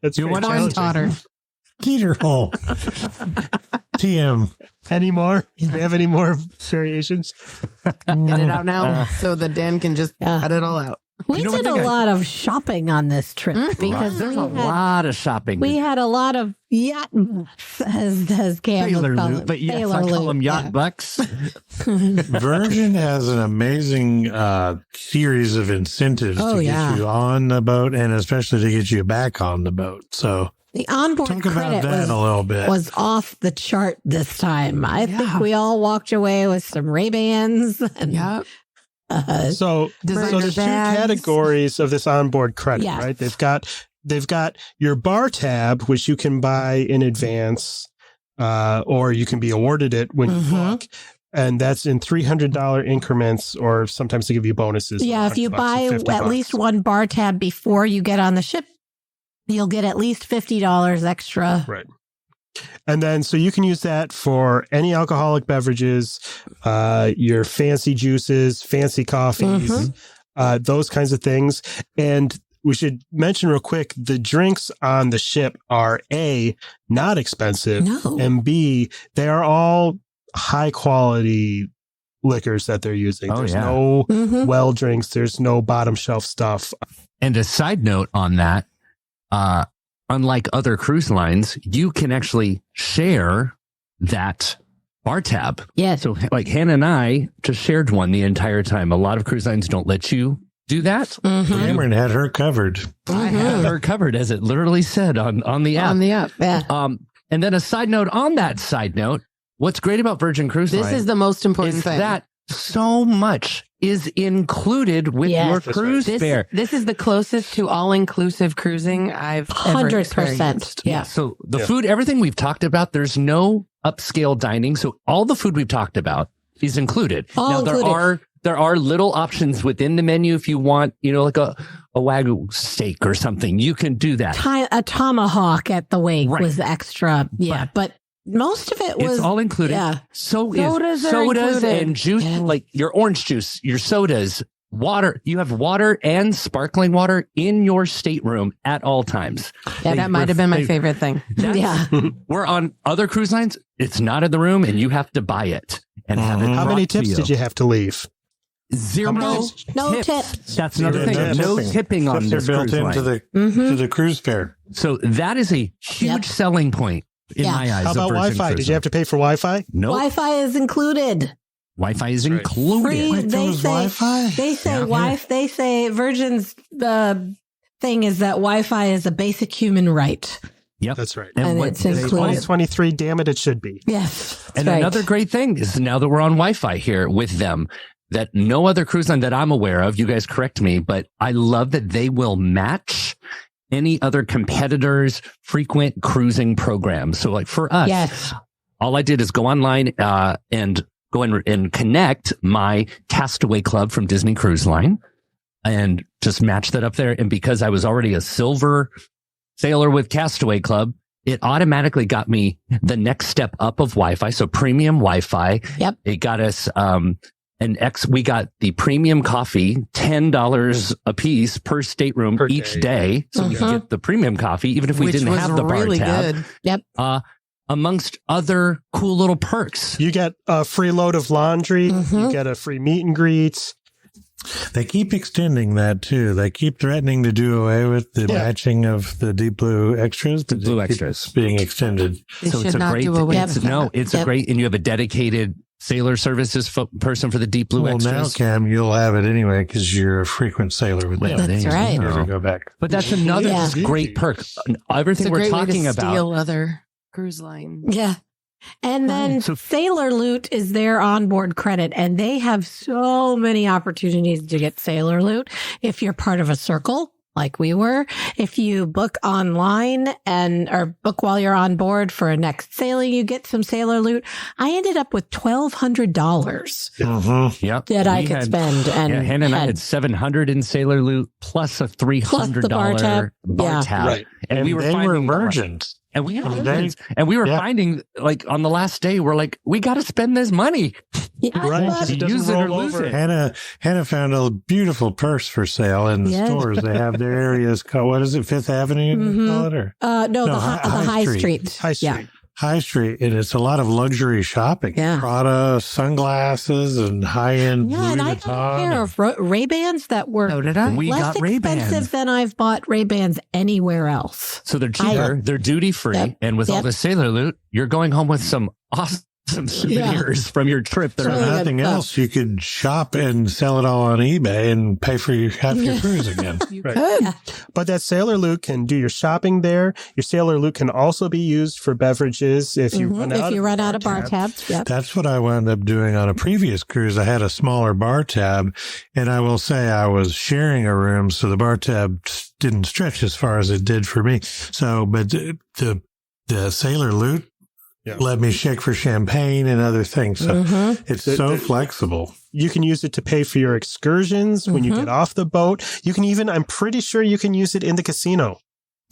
That's You want Corn totter. Teeter hole. TM. Any more? Do we have any more variations? Get it out now so that Dan can just cut it all out. We did a lot of shopping on this trip because There's a lot of shopping. we had a lot of yacht bucks, as Cam Sailor would call loot, them. but yes, Sailor I call loot, them yacht bucks. Virgin has an amazing series of incentives to get you on the boat and especially to get you back on the boat. So The onboard talk about credit that a little bit. was off the chart this time. I think we all walked away with some Ray-Bans. And, So there's two categories of this onboard credit, right? They've got your bar tab, which you can buy in advance, or you can be awarded it when you book. And that's in $300 increments, or sometimes they give you bonuses. Yeah, if you buy at least one bar tab before you get on the ship, you'll get at least $50 extra. Right. And then, so you can use that for any alcoholic beverages, your fancy juices, fancy coffees, those kinds of things. And we should mention real quick, the drinks on the ship are A, not expensive, and B, they are all high quality liquors that they're using. There's no well drinks. There's no bottom shelf stuff. And a side note on that, unlike other cruise lines, you can actually share that bar tab. Yes. So like Hannah and I just shared one the entire time. A lot of cruise lines don't let you do that. Cameron had her covered. I had her covered, as it literally said on the app. On the app, yeah. And then a side note on that side note, what's great about Virgin Cruise Line This is the most important is thing. that so much is included with your cruise fare. This is the closest to all-inclusive cruising I've ever 100%. experienced. Yeah. So the food, everything we've talked about, there's no upscale dining. So all the food we've talked about is included. All included. There are little options within the menu if you want, like a Wagyu steak or something. You can do that. A tomahawk at the wake was extra. Yeah, but most of it was it's all included. Yeah. So Sodas is are sodas included. and juice, like your orange juice, your sodas, water. You have water and sparkling water in your stateroom at all times. Yeah, that might have been my favorite thing. Yeah. We're on other cruise lines. It's not in the room and you have to buy it and have it. How many brought to tips did you have to leave? Zero No tips. tips. That's another thing. No tipping on They're this built cruise line. into the cruise fare. So that is a huge selling point in my eyes. How about of Virgin Wi-Fi? Cruise Did you have to pay for Wi-Fi? No. Wi-Fi is included. Wi-Fi is included. Free. Wait, there was Wi-Fi? They say Yeah. Wi-Fi. They say Virgin's thing is that Wi-Fi is a basic human right. Yep. That's right. And what it's they- included. 2023, damn it should be. Yes. That's And right. another great thing is now that we're on Wi-Fi here with them, that no other cruise line that I'm aware of, you guys correct me, but I love that they will match any other competitors' frequent cruising programs. So like for us, Yes. all I did is go online and go and connect my Castaway Club from Disney Cruise Line and just match that up there. And because I was already a silver sailor with Castaway Club, it automatically got me the next step up of Wi-Fi. So premium Wi-Fi. Yep. It got us we got the premium coffee, $10 a piece per stateroom Per each day. day. So we could get the premium coffee, even if we Which didn't was have the bar really tab. good. Yep. Amongst other cool little perks. You get a free load of laundry. You get a free meet and greet. They keep extending that too. They keep threatening to do away with the matching of the Deep Blue extras. The Blue It keeps extras. being extended. They So should it's a not great, do away Yep. with it's a great, and you have a dedicated sailor services person for the Deep Blue Well, extras. now, Cam, you'll have it anyway because you're a frequent sailor with them. That's right. You never go back. But that's another Yeah. great perk. It's Everything a we're great way talking to about. steal other cruise line. Yeah. And then So- Sailor Loot is their onboard credit, and they have so many opportunities to get Sailor Loot. If you're part of a circle, like we were, if you book online or book while you're on board for a next sailing, you get some Sailor Loot. I ended up with $1,200 Mm-hmm. Yep. that I We could had- spend. And Yeah, Hannah and I had 700 in Sailor Loot plus a $300 bar tab. Yeah. tab. Right. And, we were they finding were virgins. And we They- were yeah. finding like on the last day, we're like, we got to spend this money. yeah, Right. but- It doesn't Use it or roll lose over. it. Hannah found a beautiful purse for sale in the Yes. stores. They have their areas called, what is it, Fifth Avenue? Mhm. Call it, or no, the high street. High Street. Yeah. High Street, and it's a lot of luxury shopping. Yeah. Prada sunglasses and high-end Yeah, and Louis I got a Vuitton. pair of Ray-Bans that were So did I. We less got Ray-Bans. expensive than I've bought Ray-Bans anywhere else. So they're cheaper, they're duty free, Yep. and with all Yep. the Sailor Loot, you're going home with some awesome souvenirs from your trip. For They're Really good nothing stuff. else, you could shop and sell it all on eBay and pay for half your cruise again. You Right. could. Yeah. But that Sailor Loot can do your shopping there. Your Sailor Loot can also be used for beverages if you run out. If you of run the out of bar tabs. Yep. That's what I wound up doing on a previous cruise. I had a smaller bar tab, and I will say I was sharing a room, so the bar tab didn't stretch as far as it did for me. So, but the Sailor Loot let me shake for champagne and other things. So it's so flexible. You can use it to pay for your excursions when you get off the boat. You can even, I'm pretty sure you can use it in the casino.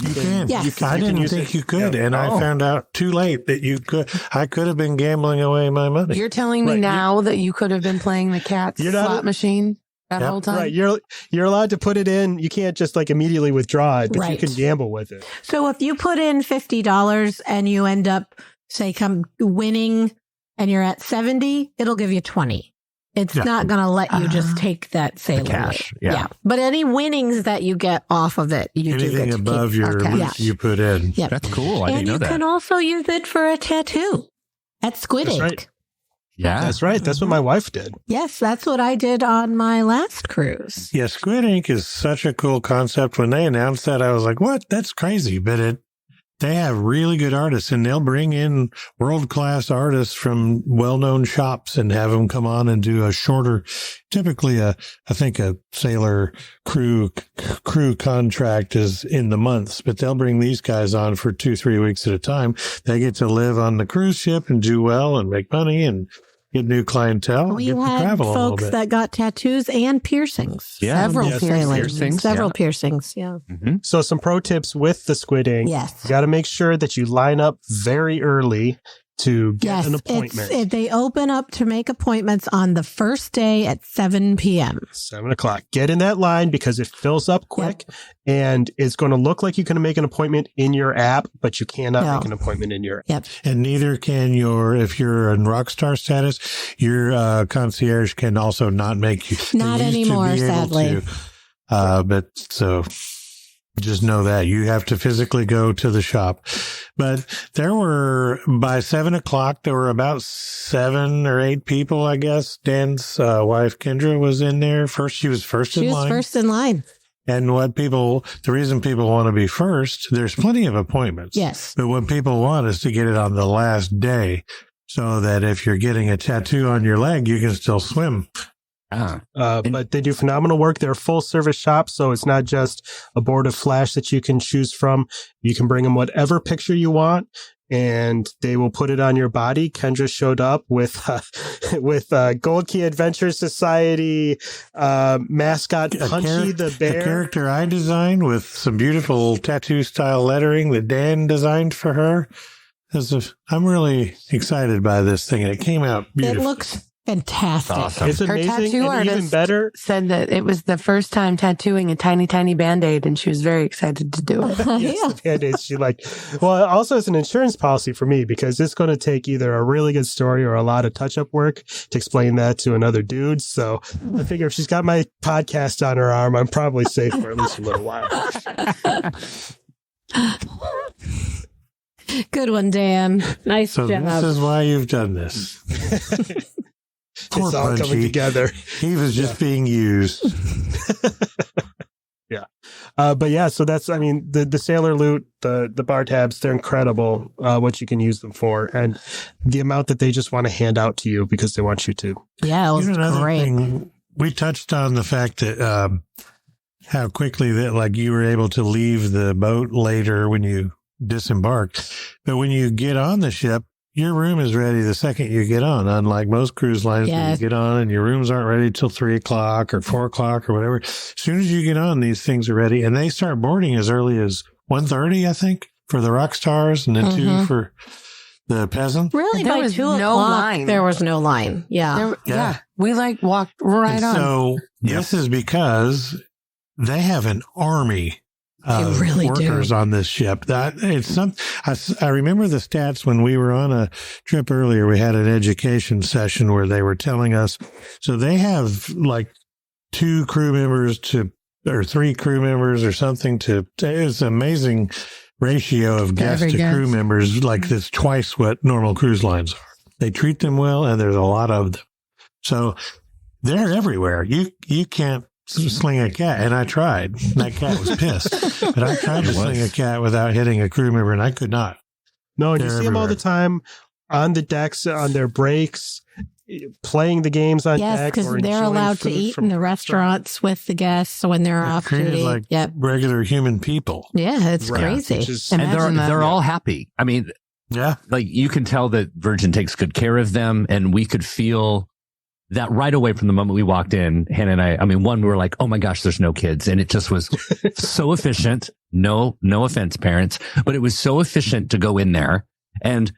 You can. Yes. I didn't think you could, and I found out too late that you could. I could have been gambling away my money. You're telling me Right. now that you could have been playing the cat's You're not- slot machine that Yep. whole time? Right. You're allowed to put it in. You can't just like immediately withdraw it, but you Right. can gamble with it. So if you put in $50 and you end up, say, come winning and you're at 70, it'll give you 20. It's Yeah. not going to let you just take that Sailor cash, Loot. yeah. But any winnings that you get off of it, you do Anything get to above keep. your Okay. loot Yeah. you put in. Yep. That's cool. I And didn't know you that. can also use it for a tattoo at Squid That's Ink. right. Yeah. That's right. That's what my wife did. Yes, that's what I did on my last cruise. Yeah, Squid Ink is such a cool concept. When they announced that, I was like, "What? That's crazy!" But they have really good artists, and they'll bring in world-class artists from well-known shops and have them come on and do a shorter, typically I think a sailor crew contract is in the months, but they'll bring these guys on for 2-3 weeks at a time. They get to live on the cruise ship and do well and make money and get new clientele. We get to had travel a little folks bit. that got tattoos and piercings. Yeah. Several Yes, piercings, Several yeah. piercings. Yeah. Mhm. So some pro tips with the Squid Ink. Yes. You got to make sure that you line up very early to get Yes, an appointment. they open up to make appointments on the first day at 7 p.m. 7:00. Get in that line because it fills up quick and it's going to look like you can make an appointment in your app, but you cannot No. make an appointment in your app. Yep. And neither can if you're in Rockstar status, your concierge can also not make you. Not they used to anymore, be able sadly. to, but so just know that you have to physically go to the shop. But by 7:00, there were about 7 or 8 people, I guess. Dan's wife, Kendra, was in there first. She was first She in was line. first in line. And the reason people want to be first, there's plenty of appointments. Yes. But what people want is to get it on the last day so that if you're getting a tattoo on your leg, you can still swim. But they do phenomenal work. They're a full service shop, so it's not just a board of flash that you can choose from. You can bring them whatever picture you want, and they will put it on your body. Kendra showed up with Gold Key Adventure Society mascot Punchy the bear, a character I designed with some beautiful tattoo style lettering that Dan designed for her. I'm really excited by this thing, and it came out beautiful. It looks fantastic. Awesome. It's Her amazing, tattoo and artist even better. said that it was the first time tattooing a tiny, tiny Band-Aid, and she was very excited to do it. Yes, the Band-Aids. She well, also it's an insurance policy for me because it's going to take either a really good story or a lot of touch-up work to explain that to another dude. So I figure if she's got my podcast on her arm, I'm probably safe for at least a little while. Good one, Dan. Nice So job. this is why you've done this. Poor It's all coming Punchy. together. He was just being used. Yeah. But yeah, so that's, I mean, the sailor loot, the bar tabs, they're incredible, what you can use them for. And the amount that they just want to hand out to you because they want you to. Yeah, it was Another great. thing, we touched on the fact that how quickly that like you were able to leave the boat later when you disembarked. But when you get on the ship, your room is ready the second you get on, unlike most cruise lines where you get on and your rooms aren't ready till 3 o'clock or 4 o'clock or whatever. As soon as you get on, these things are ready. And they start boarding as early as 1:30, I think, for the rock stars, and then 2 for the peasant. Really, There by was 2 no o'clock, line. there was no line. Yeah. Yeah. We walked right And on. so this is because they have an army of really workers do. on this ship. That it's I remember the stats when we were on a trip earlier. We had an education session where they were telling us. So they have like 2 crew members or 3 crew members or something it's an amazing ratio of guests to crew members. Like it's twice what normal cruise lines are. They treat them well, and there's a lot of them. So they're everywhere. You can't sling a cat, and I tried. That cat was pissed, but I tried to sling a cat without hitting a crew member, and I could not. No, and They're you see them all the everywhere. time on the decks, on their breaks, playing the games on Yes, deck. because or they're enjoying allowed to food eat from in the restaurants with the guests when they're off Treated duty. like Yep. regular human people. Yeah, it's Right, crazy. which is- And Imagine that. they're all happy. I mean, Yeah, like you can tell that Virgin takes good care of them, and we could feel that right away from the moment we walked in. Hannah and I mean, we were like, oh my gosh, there's no kids. And it just was so efficient. No offense, parents, but it was so efficient to go in there, and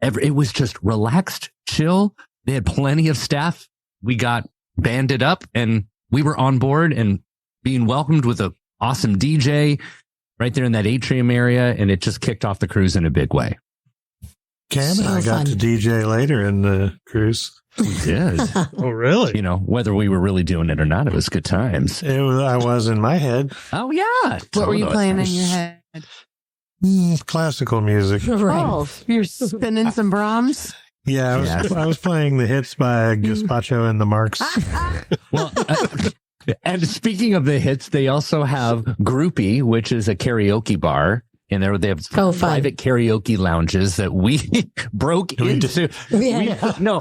it was just relaxed, chill. They had plenty of staff. We got banded up, and we were on board and being welcomed with an awesome DJ right there in that atrium area. And it just kicked off the cruise in a big way. Cam So and I got fun. to DJ later in the cruise. We did. Oh, really? You know, whether we were really doing it or not, it was good times. I was in my head. Oh, yeah. What were you playing in your head? Classical music. Right. Oh, you're spinning some Brahms? Yeah, I was playing the hits by Gazpacho and the Marks. Well, and speaking of the hits, they also have Groupie, which is a karaoke bar. And they have Oh, fun. private karaoke lounges that we broke into. Yeah. We never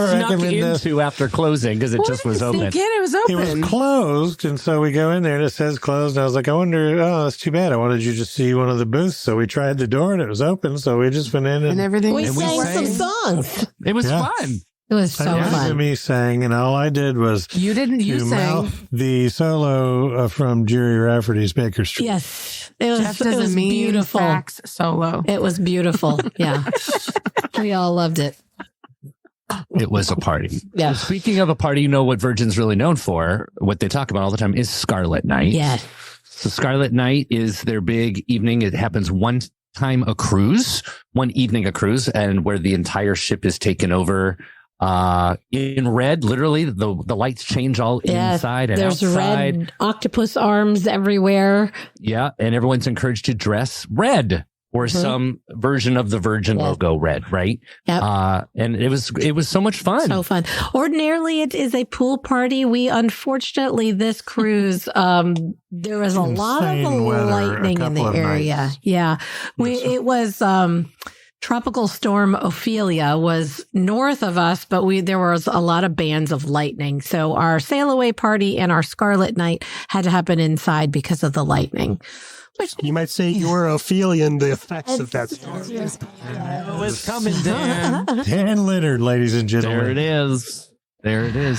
snuck recommend this. into after closing because it just was open. It was It was open. closed, and so we go in there and it says closed. And I was like, I wonder, that's too bad. I wanted you to see one of the booths. So we tried the door and it was open. So we just went in And everything We was sang some great. songs. It was Yeah. fun. It was so fun. Me sang, and all I did was You didn't. You to sang. mouth the solo from Jerry Rafferty's Baker Street. Yes. It was, Jeff it does a was mean beautiful. sax solo. It was beautiful. Yeah. We all loved it. It was a party. Yeah. Speaking of a party, you know what Virgin's really known for, what they talk about all the time is Scarlet Night. Yes. So Scarlet Night is their big evening. It happens one evening a cruise, and where the entire ship is taken over in red. Literally, the lights change all inside and There's outside. red octopus arms everywhere. Yeah, and everyone's encouraged to dress red. or some version of the Virgin logo red, right? Yep. And it was so much fun. So fun. Ordinarily, it is a pool party. We unfortunately this cruise, there was a lot of lightning in the area. Nights. Yeah, it was Tropical Storm Ophelia was north of us, but there was a lot of bands of lightning. So our sail away party and our Scarlet Night had to happen inside because of the lightning. You might say you were Ophelia in the effects of that storm. It was coming, Dan. Dan Leonard, ladies and gentlemen. There it is. There it is.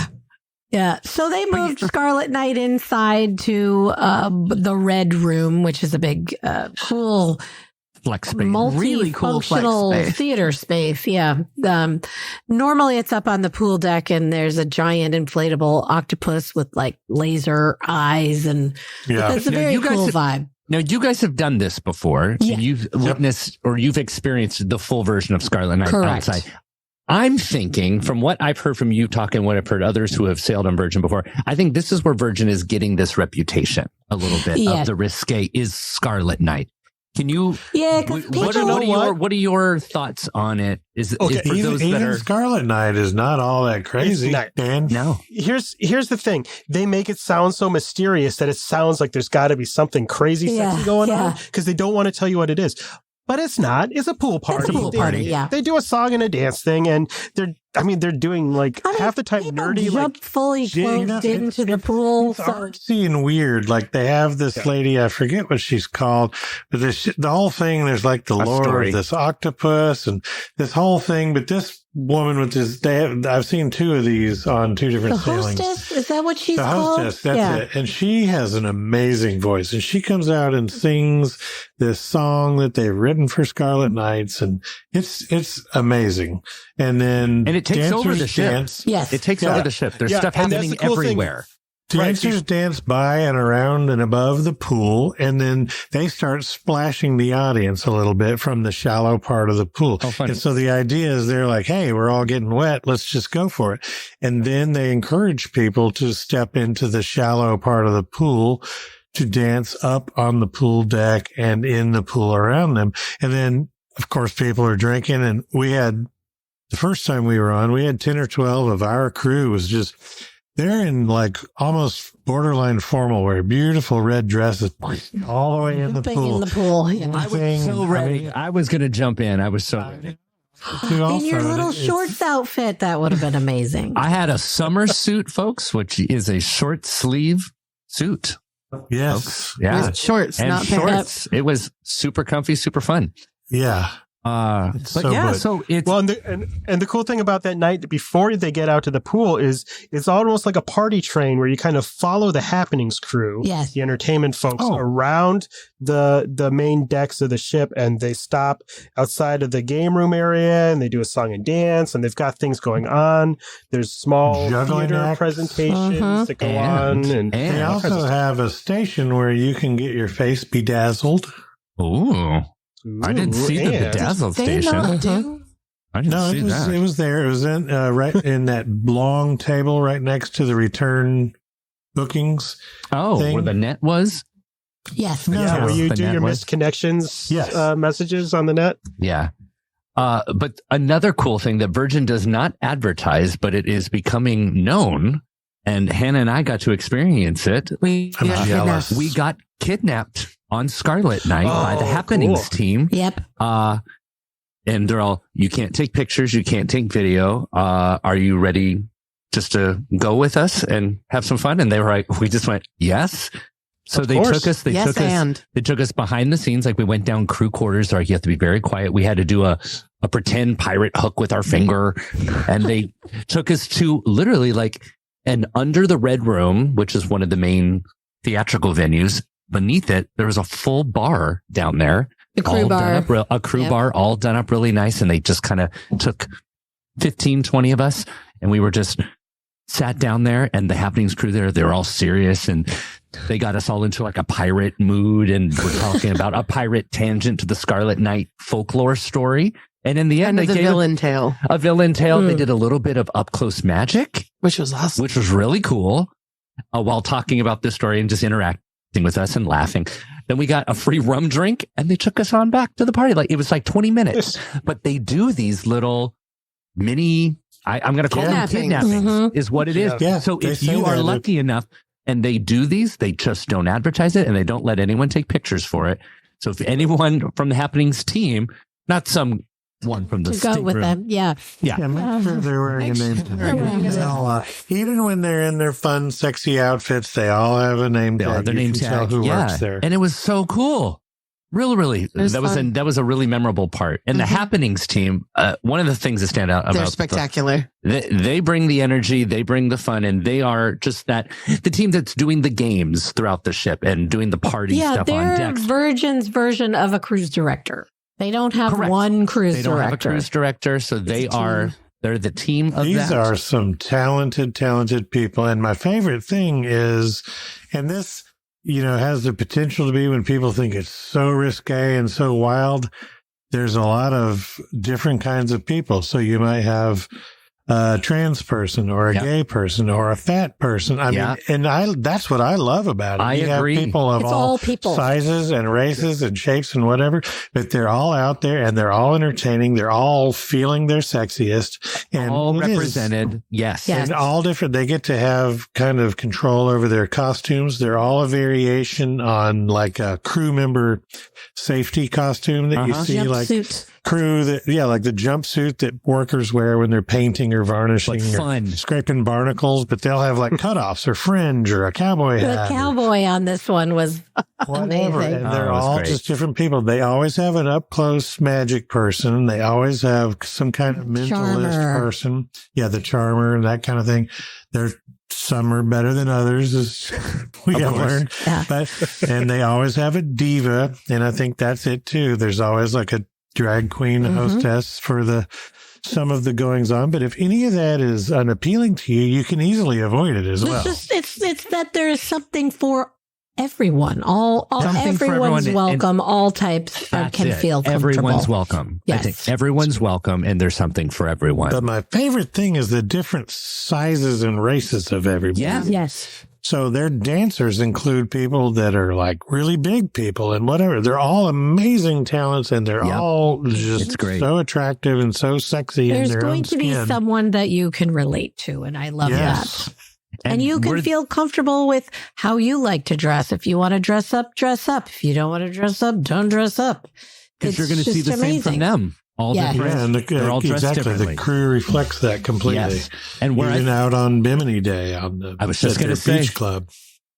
Yeah. So they moved Scarlet Night inside to the Red Room, which is a big, cool flex space. Really cool flex space. Theater space. Yeah. Normally it's up on the pool deck and there's a giant inflatable octopus with like laser eyes and it's a very cool vibe. Now, you guys have done this before. Yeah. You've witnessed or you've experienced the full version of Scarlet Night outside. I'm thinking, from what I've heard from you talking, what I've heard others who have sailed on Virgin before, I think this is where Virgin is getting this reputation a little bit of the risque is Scarlet Night. Can you? Yeah. What are your thoughts on it? Even Scarlet Night is not all that crazy. Dan. No. Here's the thing. They make it sound so mysterious that it sounds like there's got to be something crazy sexy going on because they don't want to tell you what it is. But it's not. It's a pool party. It's a pool party. They do a song and a dance thing, and they're doing half the time nerdy, fully clothed into the pool. It's artsy and weird. Like they have this lady, I forget what she's called, but the whole thing. There's like the lore of this octopus and this whole thing. But this woman with this, I've seen two of these on two different sailings. The hostess, is that what she's called? The hostess, that's it. And she has an amazing voice, and she comes out and sings this song that they've written for Scarlet Nights, and it's amazing. And it takes over the ship. Yes. It takes over the ship. There's stuff happening everywhere. Dancers dance by and around and above the pool, and then they start splashing the audience a little bit from the shallow part of the pool. Oh, funny. And so the idea is they're like, hey, we're all getting wet. Let's just go for it. And then they encourage people to step into the shallow part of the pool to dance up on the pool deck and in the pool around them. And then, of course, people are drinking. And the first time we were on, we had 10 or 12 of our crew was just... They're in like almost borderline formal wear, beautiful red dresses all the way in the pool. Yeah. I was so ready. I was going to jump in. I was so ready. In your little shorts outfit, that would have been amazing. I had a summer suit, folks, which is a short sleeve suit. Yes. Folks. Yeah. With shorts, and not shorts. It was super comfy, super fun. Yeah. So it's and the cool thing about that night before they get out to the pool is it's almost like a party train where you kind of follow the happenings crew, the entertainment folks around the main decks of the ship, and they stop outside of the game room area and they do a song and dance, and they've got things going on. There's small theater presentations that go on, and they also have a station where you can get your face bedazzled. Ooh. I didn't see the bedazzled station. I didn't see that. It was there. It was in right in that long table right next to the return bookings. Where the net was? Yes. Where you do your missed connections messages on the net. Yeah. But another cool thing that Virgin does not advertise, but it is becoming known, and Hannah and I got to experience it. We got kidnapped on Scarlet Night by the Happenings team. Yep. And they're all, you can't take pictures, you can't take video. Are you ready just to go with us and have some fun? And they were like, we just went, yes. So they took us behind the scenes. Like we went down crew quarters. Like you have to be very quiet. We had to do a pretend pirate hook with our finger. And they took us to literally like an under the Red Room, which is one of the main theatrical venues. Beneath it, there was a full bar down there. A crew bar, all done up really nice. And they just kind of took 15, 20 of us. And we were just sat down there, and the Happenings crew there, they're all serious. And they got us all into like a pirate mood. And we're talking about a pirate tangent to the Scarlet Night folklore story. And in the end, they gave a villain tale. They did a little bit of up close magic, which was awesome, which was really cool, while talking about this story and just interacting with us and laughing. Then we got a free rum drink and they took us on back to the party. Like it was like 20 minutes, but they do these little mini, I'm going to call them kidnappings is what it is. Yeah, so they if say you are that. lucky enough and they do these, they just don't advertise it and they don't let anyone take pictures for it. So if anyone from the Happenings team, not some one from the To go with stateroom. them. Yeah. Yeah, make sure they're wearing a name tag. Even when they're in their fun, sexy outfits, they all have a name They tag. all have their You name can tell tag. who Yeah. works there. And it was so cool. Really. was That fun. was a really memorable part. And the Happenings team, one of the things that stand out They're about spectacular. they bring the energy, they bring the fun, and they are just the team that's doing the games throughout the ship and doing the party Yeah, stuff on they're decks. Virgin's version of a cruise director. They don't have Correct. one cruise They don't have a director. cruise director, so they're the team of These that. are some talented people. And my favorite thing is, and this, has the potential to be when people think it's so risque and so wild, there's a lot of different kinds of people. So you might have a trans person or a gay person or a fat person. I mean, that's what I love about it. I you agree. have people of It's all people. sizes and races and shapes and whatever, but they're all out there and they're all entertaining. They're all feeling their sexiest and all it is- represented. Yes. Yes. and all different. They get to have kind of control over their costumes. They're all a variation on like a crew member safety costume that you see, like Jumpsuit. crew like the jumpsuit that workers wear when they're painting or varnishing Like or fun. scraping barnacles, but they'll have like cutoffs or fringe or a cowboy The hat. cowboy on this one was Whatever. amazing. And Oh, they're it was all great. just different people. They always have an up close magic person. They always have some kind of mentalist Charmer. person. Yeah, the charmer and that kind of thing. Some are better than others, as we Of have course. learned. Yeah. And they always have a diva, and I think that's it too. There's always like a drag queen hostess for some of the goings on. But if any of that is unappealing to you, you can easily avoid it as well. It's that there is something for everyone. Something for Everyone's everyone, welcome. All types That's can it. feel comfortable. Everyone's welcome. Yes. I think everyone's welcome, and there's something for everyone. But my favorite thing is the different sizes and races of everybody. Yeah. Yes. So their dancers include people that are like really big people and whatever. They're all amazing talents and they're all It's just great. so attractive and so sexy in There's their going own to be skin. someone that you can relate to, and I love Yes. that. And you can we're- feel comfortable with how you like to dress. If you want to dress up, dress up. If you don't want to dress up, don't dress up. because you're going to It's see the just same from amazing. them. All Yeah. different. Yeah, and They're all dressed exactly. differently. The crew reflects that completely. Yes. And where Even out on Bimini Day on the I was just at their gonna say, beach club.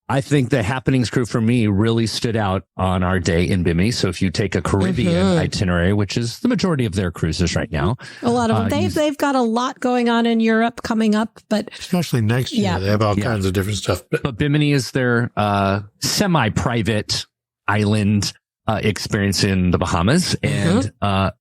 I think the Happenings crew for me really stood out on our day in Bimini. So if you take a Caribbean itinerary, which is the majority of their cruises right now, A lot of them. They've got a lot going on in Europe coming up, but Especially next year. Yeah. They have all Yeah. kinds of different stuff. but Bimini is their semi-private island experience in the Bahamas, and the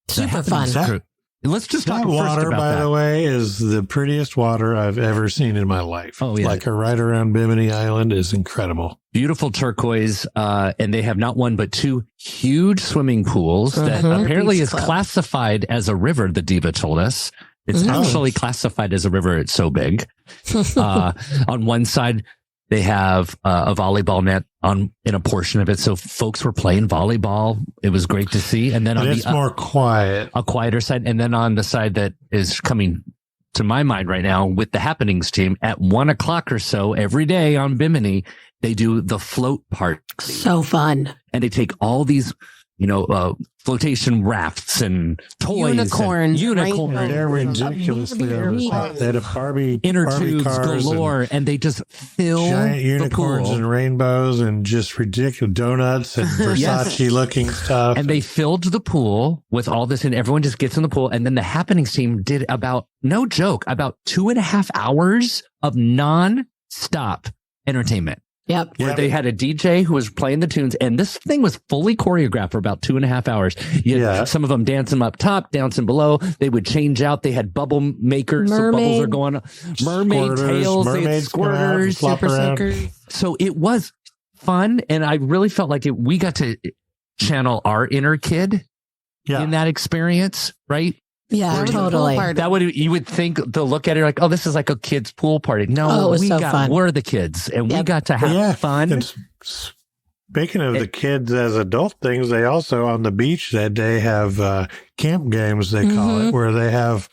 super Happenings fun. crew. Let's just talk That water, first about by that. the way, is the prettiest water I've ever seen in my life. Oh, yeah. Like right around Bimini Island is incredible. Beautiful turquoise, and they have not one but two huge swimming pools that apparently Beach is club. classified as a river. The diva told us it's actually classified as a river. It's so big. On one side, they have a volleyball net in a portion of it, so folks were playing volleyball. It was great to see. And then And on it's the more quiet. a quieter side, and then on the side that is coming to my mind right now with the Happenings team at 1 o'clock or so every day on Bimini, they do the float part. So fun. And they take all these, flotation rafts and toys. Unicorns, And right? unicorns. They're ridiculously over the top. They had a Barbie Inner Barbie tubes cars galore, and they just fill giant the unicorns pool. and rainbows and just ridiculous donuts and Versace looking stuff. And they filled the pool with all this, and everyone just gets in the pool. And then the Happenings team did about 2.5 hours of non-stop entertainment. Yep. Where they had a DJ who was playing the tunes, and this thing was fully choreographed for about 2.5 hours. Some of them dancing up top, dancing below. They would change out. They had bubble makers. So bubbles are going on. Mermaid tails. They had mermaids come out and squirters. flop Super around. soakers. So it was fun, and I really felt like we got to channel our inner kid in that experience, right? Yeah, totally. That would you would think to look at it like, oh, this is like a kid's pool party. No, Oh, it was so fun. we're the kids, and we got to have fun. Speaking of the kids as adult things, they also on the beach that day have camp games, they call it, where they have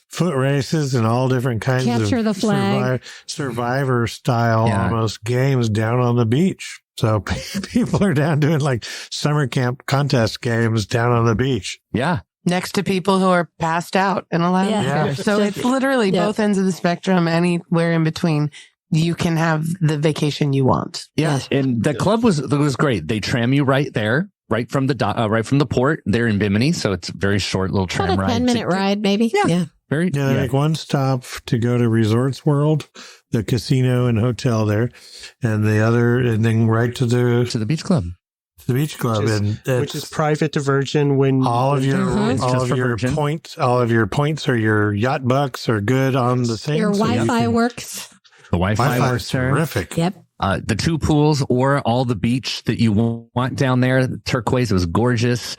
foot races and all different kinds Capture of the flag. survivor style almost games down on the beach. So people are down doing like summer camp contest games down on the beach. Yeah. Next to people who are passed out in a lounge. Yeah. So it's literally both ends of the spectrum, anywhere in between. You can have the vacation you want. Yeah. And the club was great. They tram you right there, right from the port there in Bimini. So it's a very short little tram About a ride. 10-minute ride, maybe. Yeah. Very, Yeah, they make one stop to go to Resorts World, the casino and hotel there, and the other, and then right to the beach club. The beach club, which is private to Virgin. When all of your Virgin. points, or your yacht bucks are good on the thing. Your Wi-Fi works. The Wi-Fi works there. Terrific. Yep. The 2 pools or all the beach that you want down there. Turquoise, it was gorgeous.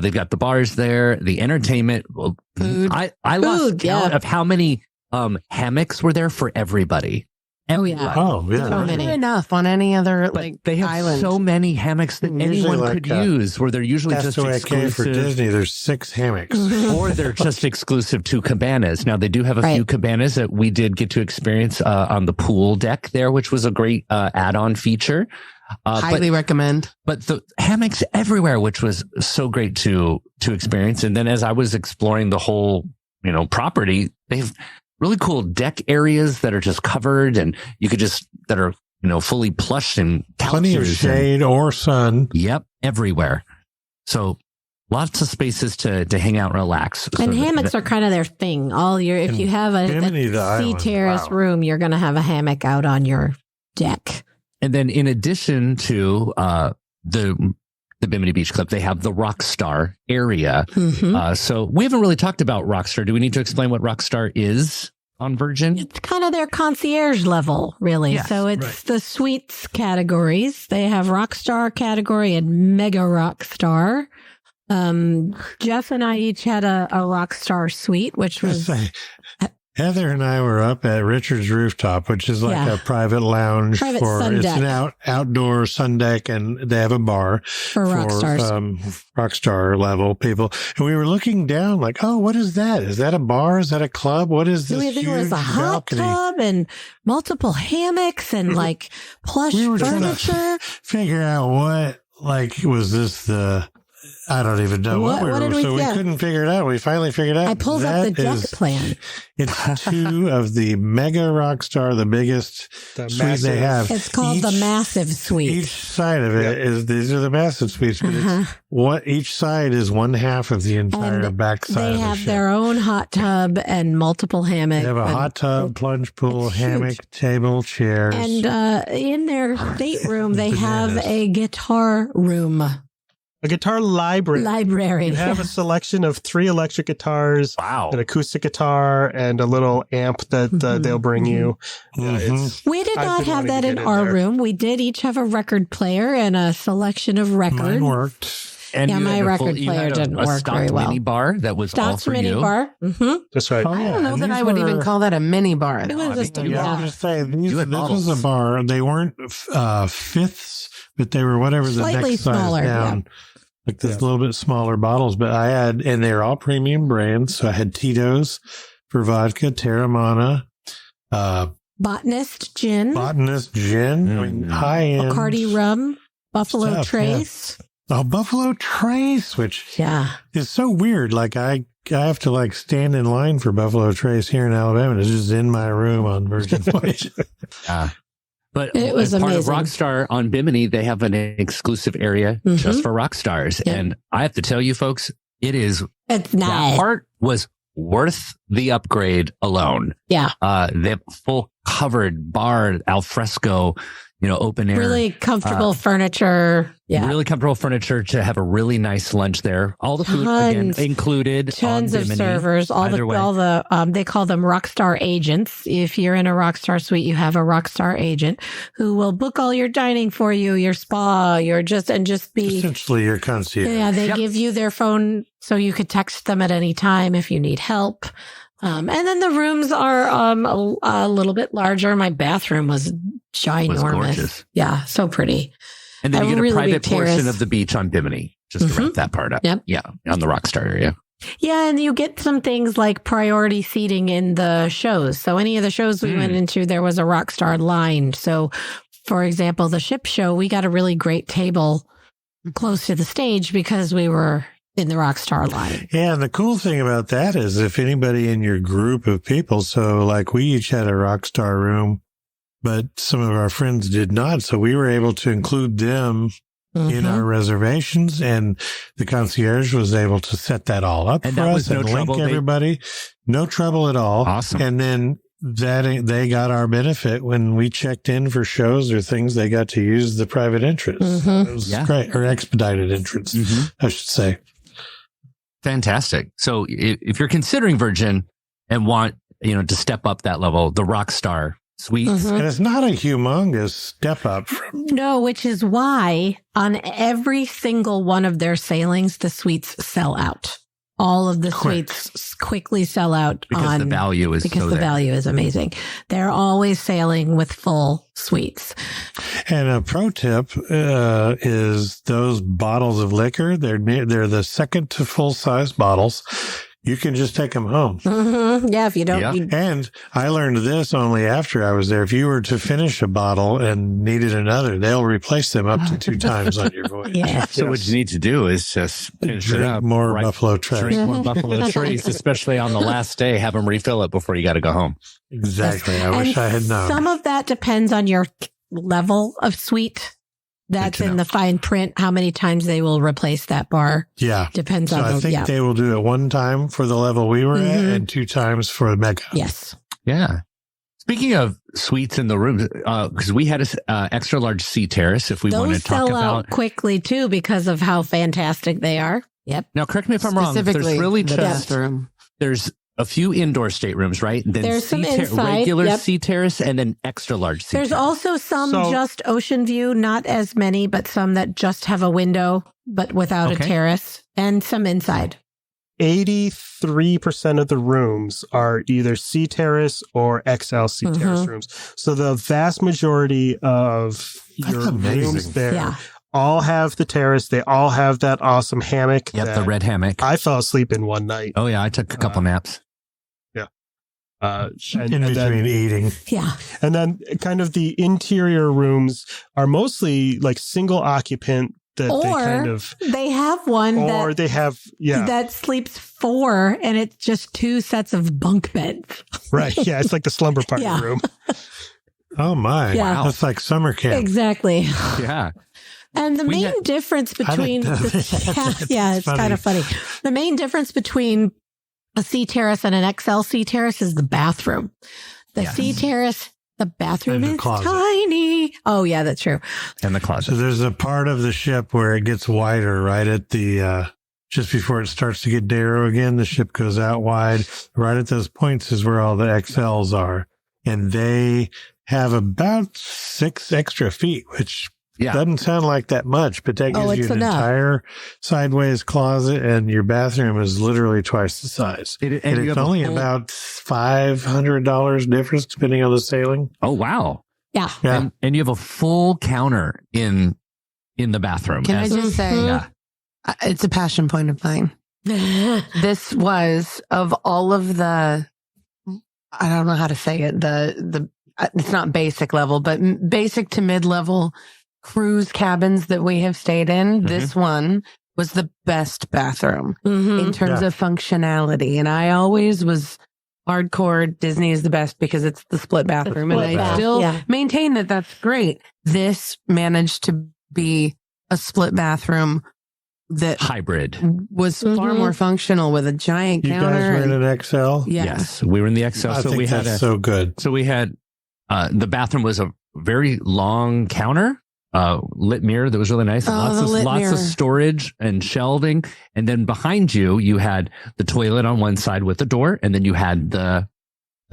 They've got the bars there, the entertainment. Food. I lost count of how many hammocks were there for everybody. Oh, yeah. Oh, yeah. So many. Enough on any other they have island. so many hammocks that anyone could use, where they're usually just exclusive. For Disney, there's 6 hammocks. Or they're just exclusive to cabanas. Now, they do have a few cabanas that we did get to experience on the pool deck there, which was a great add-on feature. Highly recommend. But the hammocks everywhere, which was so great to experience. And then as I was exploring the whole, property, they have really cool deck areas that are just covered, and you could that are, fully plush and plenty of shade or sun. Yep. Everywhere. So lots of spaces to hang out and relax. And so hammocks are kind of their thing. If you have a sea terrace room, you're going to have a hammock out on your deck. And then in addition to, the Bimini Beach Club, they have the Rockstar area. So we haven't really talked about Rockstar. Do we need to explain what Rockstar is on Virgin? It's kind of their concierge level, really. Yes, so it's the suites categories. They have Rockstar category and Mega Rockstar. Jeff and I each had a Rockstar suite, which was... Heather and I were up at Richard's Rooftop, which is like a private lounge it's an outdoor sun deck, and they have a bar for Rockstar level people. And we were looking down like, oh, what is that? Is that a bar? Is that a club? What is this? There was a hot tub and multiple hammocks and like plush furniture. Trying to figure out what, was this I don't even know what we were. So we couldn't figure it out. We finally figured out. I pulled up the deck plan. It's 2 of the Mega Rockstar, the biggest suite they have. It's called the Massive Suite. Each side of it these are the massive suites. But each side is one half of the entire backside. They have their own hot tub and multiple hammocks. They have a hot tub, plunge pool, hammock, table, chairs. And in their stateroom, they have a guitar room. A guitar library. You have a selection of 3 electric guitars, an acoustic guitar, and a little amp that they'll bring you. We did not have that in our room. We did each have a record player and a selection of records. Mine worked. And my record player didn't work very well. Mini bar that was all for mini you. bar. That's right. I don't know that I would even call that a mini bar. It was just this was a bar. They weren't fifths, but they were whatever the slightly next size smaller, down. Like this little bit smaller bottles, but and they're all premium brands. So I had Tito's for vodka, Terramana, Botanist gin, I mean, high end Bacardi rum, Buffalo stuff, Trace. Yeah. Oh, Buffalo Trace, which is so weird. Like I have to stand in line for Buffalo Trace here in Alabama. It's just in my room on Virgin Voyages. But it was as amazing. Part of Rockstar on Bimini, they have an exclusive area just for rock stars. Yep. And I have to tell you, folks, it's nice. That part was worth the upgrade alone. Yeah. They have full covered bar, al fresco, open air. Really comfortable furniture. Yeah. Really comfortable furniture to have a really nice lunch there. All the food again included. Tons of servers. All the they call them Rockstar agents. If you're in a Rockstar suite, you have a Rockstar agent who will book all your dining for you, your spa, just be essentially your concierge. Yeah, they give you their phone so you could text them at any time if you need help. And then the rooms are a little bit larger. My bathroom was ginormous. Was gorgeous. Yeah, so pretty. And then A you get a really private big portion terrace. of the beach on Bimini, just to wrap that part up. Yep. Yeah, on the Rockstar area. Yeah, and you get some things like priority seating in the shows. So any of the shows we went into, there was a Rockstar line. So, for example, the ship show, we got a really great table close to the stage because we were in the Rockstar line. Yeah, and the cool thing about that is if anybody in your group of people, so like we each had a Rockstar room, but some of our friends did not. So we were able to include them in our reservations, and the concierge was able to set that all up And for that us was no and link trouble. everybody. No trouble at all. Awesome. And then they got our benefit when we checked in for shows or things. They got to use the private entrance. So it was great, or expedited entrance, I should say. Fantastic. So if you're considering Virgin and want, to step up that level, the Rockstar Suites. And it's not a humongous step up from No, which is why on every single one of their sailings, the suites sell out. All of the suites quickly sell out Because the value is because so the there. value is amazing. They're always sailing with full suites. And a pro tip is those bottles of liquor. They're the second to full size bottles. You can just take them home. Yeah, if you don't. Yeah. And I learned this only after I was there. If you were to finish a bottle and needed another, they'll replace them up to 2 times on your voyage. Yeah. So what you need to do is just finish it Drink up. more Buffalo Trace. Drink more Buffalo Trace, especially on the last day. Have them refill it before you got to go home. Exactly. I wish And I had known. Some of that depends on your level of suite. That's to in know. the fine print. How many times they will replace that bar Yeah. depends So on I the, think they will do it 1 time for the level we were at and 2 times for the mega. Yes. Yeah. Speaking of suites in the rooms, because we had a extra large sea terrace. If we want Those to talk sell about out quickly too because of how fantastic they are. Yep. now, correct me if I'm wrong. There's Specifically, really the just bathroom. there's a few indoor staterooms, right? Then There's some inside, regular yep. sea terrace, and then extra large sea There's terrace. also some So- just ocean view, not as many, but some that just have a window, but without Okay. a terrace, and some inside. 83% of the rooms are either C terrace or XL C terrace rooms. So the vast majority of your amazing. rooms there Yeah. all have the terrace. They all have that awesome hammock. Yep, that the red hammock. I fell asleep in one night. Oh yeah, I took a couple naps. And, In and between then, eating. Yeah. and then kind of the interior rooms are mostly like single occupant that they Or kind of, they have one or that, they have, yeah, that sleeps 4 and it's just 2 sets of bunk beds. right. Yeah. It's like the slumber party Yeah. room. Oh my. Yeah. That's like summer camp. Exactly. Yeah. And the We main had- difference I between didn't know that. yeah, That's it's kind of funny. The main difference between a C terrace and an XL C terrace is the bathroom. The Yes. C terrace, the bathroom And the is closet. tiny. Oh yeah, that's true. And the So closet. there's a part of the ship where it gets wider right at the, just before it starts to get narrow again, the ship goes out wide. Right at those points is where all the XLs are. And they have about 6 extra feet, which Yeah. doesn't sound like that much, but that Oh, gives you it's an enough. entire sideways closet, and your bathroom is literally twice the size. And And you it's have a only full- about $500 difference depending on the sailing. Oh wow. Yeah. Yeah. And you have a full counter in the bathroom. Can I as- just say, Yeah. it's a passion point of mine. This was of all of the, I don't know how to say it, the it's not basic level, but basic to mid level cruise cabins that we have stayed in. This one was the best bathroom in terms Yeah. of functionality. And I always was hardcore Disney is the best because it's the split bathroom. split And I bath, still yeah. maintain that that's great. This managed to be a split bathroom that Hybrid. was far more functional with a giant You counter. guys were in and- an XL? yeah. Yes. We were in the XL. I So think we had that's so good. we had the bathroom was a very long counter, lit mirror that was really nice. Oh, the lit Lots mirror. of storage and shelving. And then behind you, you had the toilet on one side with the door, and then you had the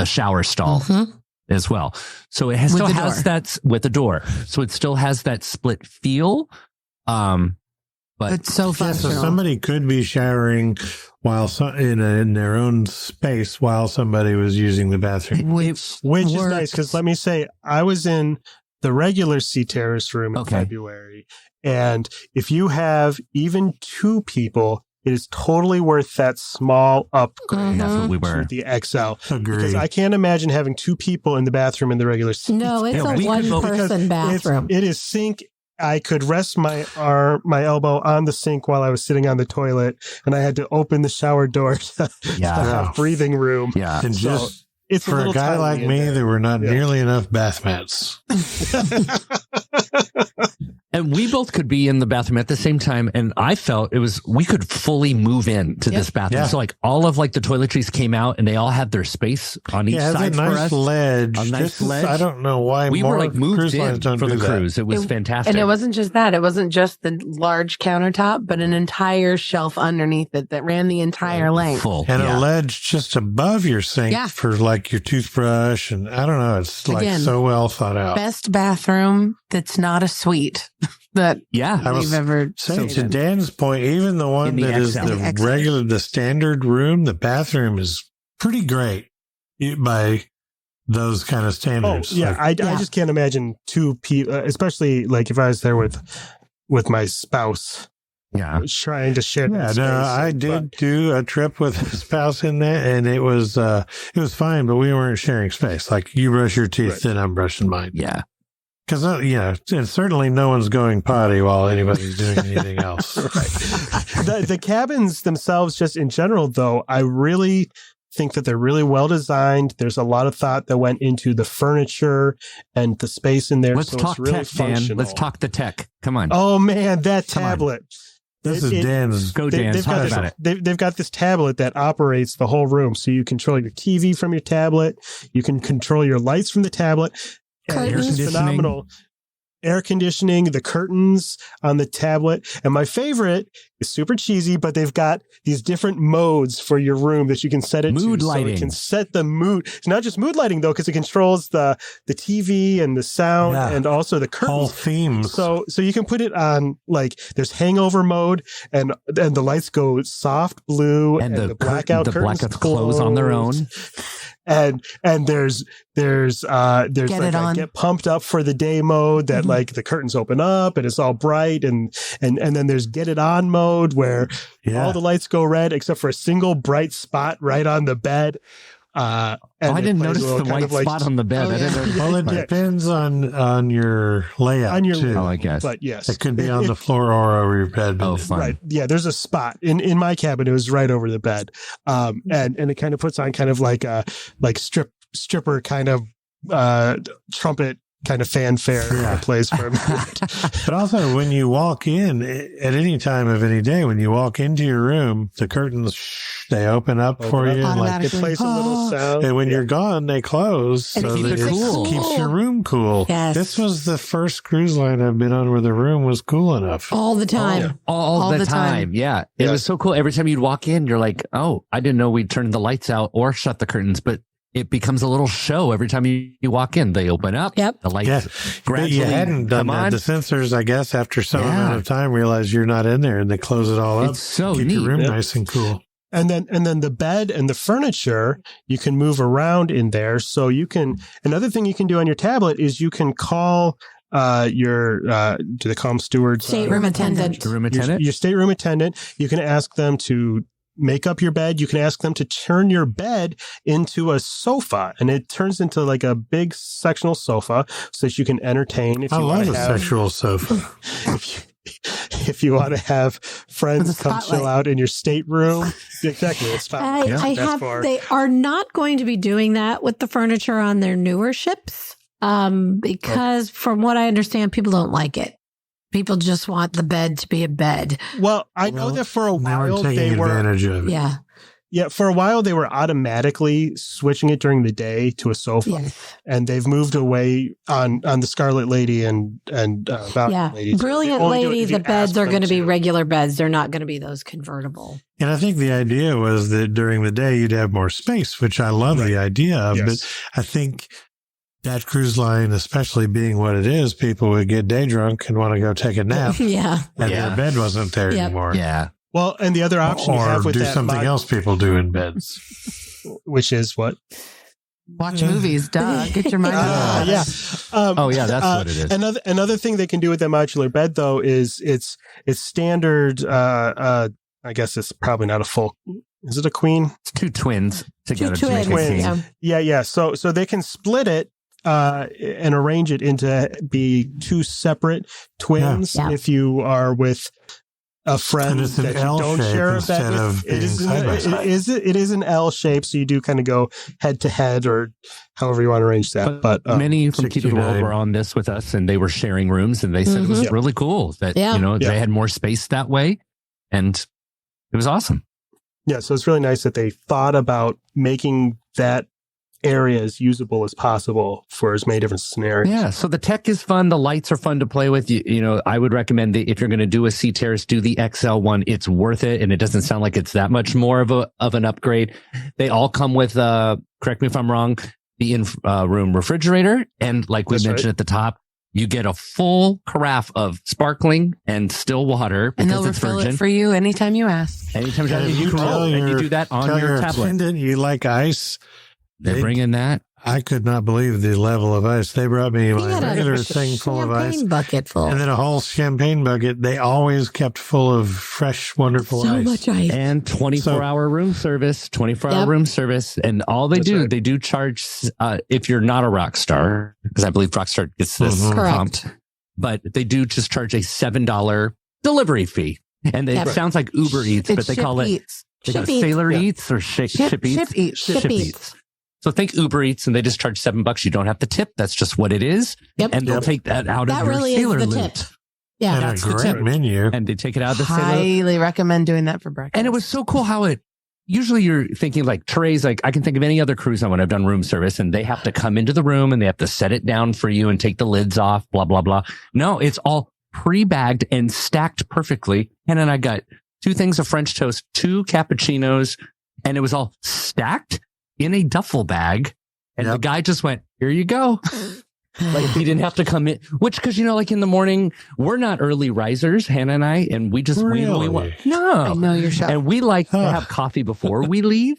shower stall as well. So it still the has door. that with the door. So it still has that split feel. But It's so Yeah, so functional. somebody could be showering while in their own space while somebody was using the bathroom. Which Which is works. nice because let me say, I was in the regular Sea Terrace room in February. And if you have even 2 people, it is totally worth that small upgrade. That's what we were. To the XL. Agree. Because I can't imagine having 2 people in the bathroom in the regular Sea. No, it's a one-person bathroom. It is sink. I could rest my elbow on the sink while I was sitting on the toilet, and I had to open the shower door to have breathing room. Yeah. And so just it's for a guy like me, there were not nearly enough bath mats. And we both could be in the bathroom at the same time. And I felt we could fully move in to this bathroom. Yeah. So like all of like the toiletries came out and they all had their space on each side for us. Ledge. A nice ledge. I don't know why we were like moved cruise lines in don't for the do that. cruise. It was fantastic. And it wasn't just that. It wasn't just the large countertop, but an entire shelf underneath it that ran the entire length. Full. And a ledge just above your sink for like your toothbrush. And I don't know. It's like so well thought out. Best bathroom that's not a suite that we've ever seen. To Dan's point, even the one that is the standard room, the bathroom is pretty great by those kind of standards. Oh, yeah. I just can't imagine 2 people, especially like if I was there with my spouse. Yeah. Trying to share that space. I did do a trip with a spouse in that, and it was fine, but we weren't sharing space. Like you brush your teeth, then I'm brushing mine. Yeah. Because, and certainly no one's going potty while anybody's doing anything else. The cabins themselves, just in general, though, I really think that they're really well designed. There's a lot of thought that went into the furniture and the space in there. Let's talk it's really tech, Dan. Let's talk the tech. Come on. Oh, man, that tablet. This is Dan's. Go, Dan. Talk about it. They've got this tablet that operates the whole room. So you control your TV from your tablet. You can control your lights from the tablet. Curtains. It's phenomenal. Air conditioning, the curtains on the tablet. And my favorite is super cheesy, but they've got these different modes for your room that you can set it mood to. lighting. So it can set the mood. It's not just mood lighting, though, because it controls the TV and the sound and also the curtains. All themes. So you can put it on, like, there's hangover mode, and the lights go soft blue, and the blackout curtains close on their own. And there's get pumped up for the day mode that like the curtains open up and it's all bright, and then there's get it on mode where all the lights go red except for a single bright spot right on the bed. I didn't notice the white spot on the bed. Well, it depends on your layout too. I guess. But yes, it could be on the floor or over your bed. Oh, fun. Right. Yeah, there's a spot in my cabin. It was right over the bed. And it kind of puts on kind of like a stripper kind of trumpet kind of fanfare plays for me. But also, when you walk in at any time of any day, when you walk into your room, the curtains they open up for you, and like it plays a little sound. And when you're gone, they close, and so it keeps your room cool. Yes. This was the first cruise line I've been on where the room was cool enough all the time. All the time. Yeah, it was so cool. Every time you'd walk in, you're like, "Oh, I didn't know we'd turn the lights out or shut the curtains," but it becomes a little show every time you walk in. They open up. Yep. The lights gradually you hadn't done come that. on. The sensors, I guess, after some amount of time, realize you're not in there, and they close it all up. It's so keep neat. your room nice and cool. And then the bed and the furniture, you can move around in there. So you can, another thing you can do on your tablet is you can call your, do they call them stewards? Stateroom attendant. Your stateroom attendant. You can ask them to make up your bed. You can ask them to turn your bed into a sofa, and it turns into like a big sectional sofa so that you can entertain. If you love a sectional sofa. If you want to have friends come chill out in your stateroom, exactly. It's They are not going to be doing that with the furniture on their newer ships, because from what I understand, people don't like it. People just want the bed to be a bed. Well, I know that for a while they were advantage of it. Yeah, for a while they were automatically switching it during the day to a sofa, and they've moved away on the Scarlet Lady and Valiant Lady. Brilliant Lady, the beds are going to be regular beds. They're not going to be those convertible. And I think the idea was that during the day you'd have more space, which I love the idea of. Yes. But I think that cruise line, especially being what it is, people would get day drunk and want to go take a nap. And their bed wasn't there anymore. Yeah. Well, and the other option you have with do that something else people do in beds. Which is what? Watch movies, duh. Get your mind out. Yeah. Oh yeah, that's what it is. Another thing they can do with that modular bed though is it's standard. I guess it's probably not a full. Is it a queen? It's two twins together. Two to make a twins, king. Yeah. So they can split it and arrange it into be two separate twins Yeah. if you are with a friend And it's an that you L don't shape share a instead bed of with. being side by side. It is an L shape, so you do kind of go head to head or however you want to arrange that. But many from TV World 69. were on this with us, and they were sharing rooms, and they said it was Mhm. really cool that Yeah. they had more space that way, and it was awesome. yeah, so it's really nice that they thought about making that area as usable as possible for as many different scenarios. Yeah, so the tech is fun. The lights are fun to play with. I would recommend if you're going to do a sea terrace, do the XL one. It's worth it, and it doesn't sound like it's that much more of an upgrade. They all come with, correct me if I'm wrong, the in-room refrigerator, and like we That's mentioned right. at the top, you get a full carafe of sparkling and still water And because they'll it's refill virgin. it for you anytime you ask. Anytime And if you tell and you your- do that on tell your tablet. attendant you like ice. They bring in that. I could not believe the level of ice. They brought me He my had a regular thing full of ice. champagne bucket full. And then a whole champagne bucket. They always kept full of fresh, wonderful So ice. much ice. And 24-hour room service, 24-hour Yep. room service. And all they That's do, right. they do charge, if you're not a rock star, because I believe Rockstar gets this Mhm. Correct. pumped, but they do just charge a $7 delivery fee. And it Yep. sounds like Uber Eats, but It's they Ship call it Eats. they call Ship it Eats. Sailor Yeah. Eats or Ship Eats. Ship Eats. Ship Eats. So think Uber Eats and they just charge $7. You don't have to tip. That's just what it is. Yep. And they'll Yep. take that out That of your really is Sailor the loot. tip. Yeah. And That's a the great tip. menu. And they take it out of the Sailor. Highly recommend doing that for breakfast. And it was so cool how usually you're thinking like trays, like I can think of any other cruise on when I've done room service and they have to come into the room and they have to set it down for you and take the lids off, blah, blah, blah. No, it's all pre-bagged and stacked perfectly. And then I got 2 things of French toast, 2 cappuccinos, and it was all stacked in a duffel bag. And the Yep. guy just went, here you go. Like he didn't have to come in, which, cause like in the morning, we're not early risers, Hannah and I, and we just, Really? no. I know you're shocked. And we like to Huh. have coffee before we leave.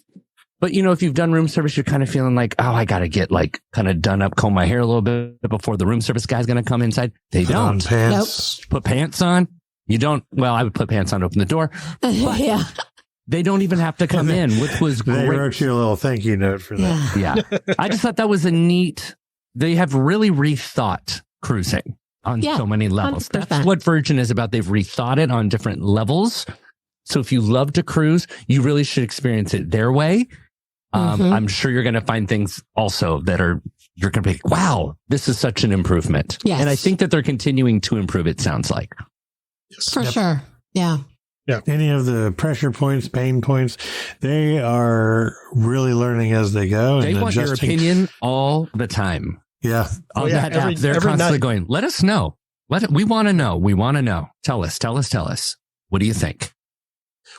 But if you've done room service, you're kind of feeling like, oh, I got to get like kind of done up, comb my hair a little bit before the room service guy's going to come inside. They Put on don't pants. put pants on. You don't. Well, I would put pants on to open the door. Yeah. They don't even have to come in, which was They great. wrote you a little thank you note for that. Yeah. Yeah. I just thought that was a neat, they have really rethought cruising on Yeah, so many levels. 100%. That's what Virgin is about. They've rethought it on different levels. So if you love to cruise, you really should experience it their way. Mhm. I'm sure you're going to find things also that you're going to be, wow, this is such an improvement. Yes. And I think that they're continuing to improve, it sounds like. For sure. Yeah. Any of the pressure points, pain points, they are really learning as they go. They and want your adjusting. opinion all the time. Yeah. On yeah, that app, they're every constantly night. going, let us know. We want to know. We want to know. Tell us. What do you think?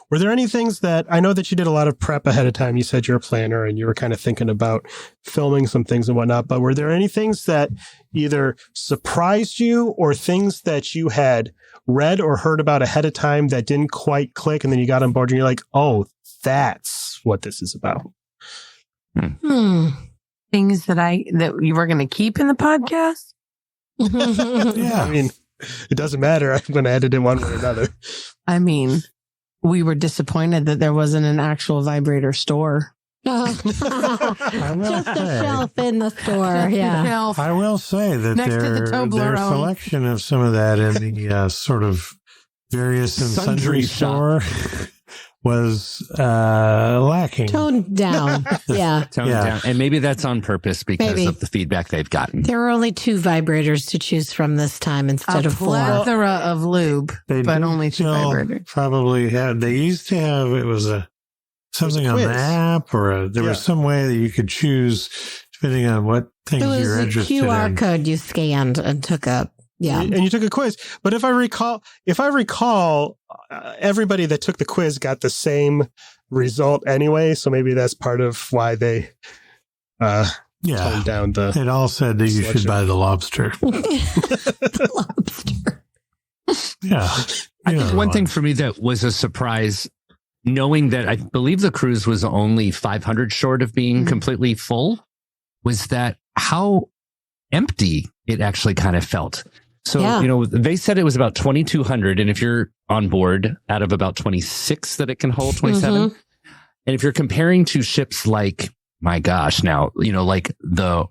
Were there any things that I know that you did a lot of prep ahead of time? You said you're a planner and you were kind of thinking about filming some things and whatnot, but were there any things that either surprised you or things that you had read or heard about ahead of time that didn't quite click and then you got on board and you're like, oh, that's what this is about? Things that you were going to keep in the podcast. Yeah. I mean, it doesn't matter. I'm going to edit it one way or another. I mean, we were disappointed that there wasn't an actual vibrator store. Just a say. shelf in the store. Yeah. Shelf. I will say that Next to the their Toblerone. selection of some of that in the sort of various and Sundry sundry shop. store was lacking. Toned down. Yeah. Tone it Yeah. down. And maybe that's on purpose because Maybe. of the feedback they've gotten. There were only 2 vibrators to choose from this time instead A of 4. plethora of lube, They but do only 2 still vibrators. Probably had. They used to have. It was something It was a on the quiz. app, or there Yeah. was some way that you could choose depending on what things It was you're a interested QR in. code you scanned and took up. Yeah. And you took a quiz. But if I recall, everybody that took the quiz got the same result anyway. So maybe that's part of why they Yeah, toned down the. it all said that you should selection. buy the lobster. The lobster. Yeah, I You think know one the thing one. for me that was a surprise, knowing that I believe the cruise was only 500 short of being Mhm. completely full. was that how empty it actually kind of felt. So, they said it was about 2,200. And if you're on board out of about 26 that it can hold, 27. And if you're comparing to ships like, my gosh, now, like the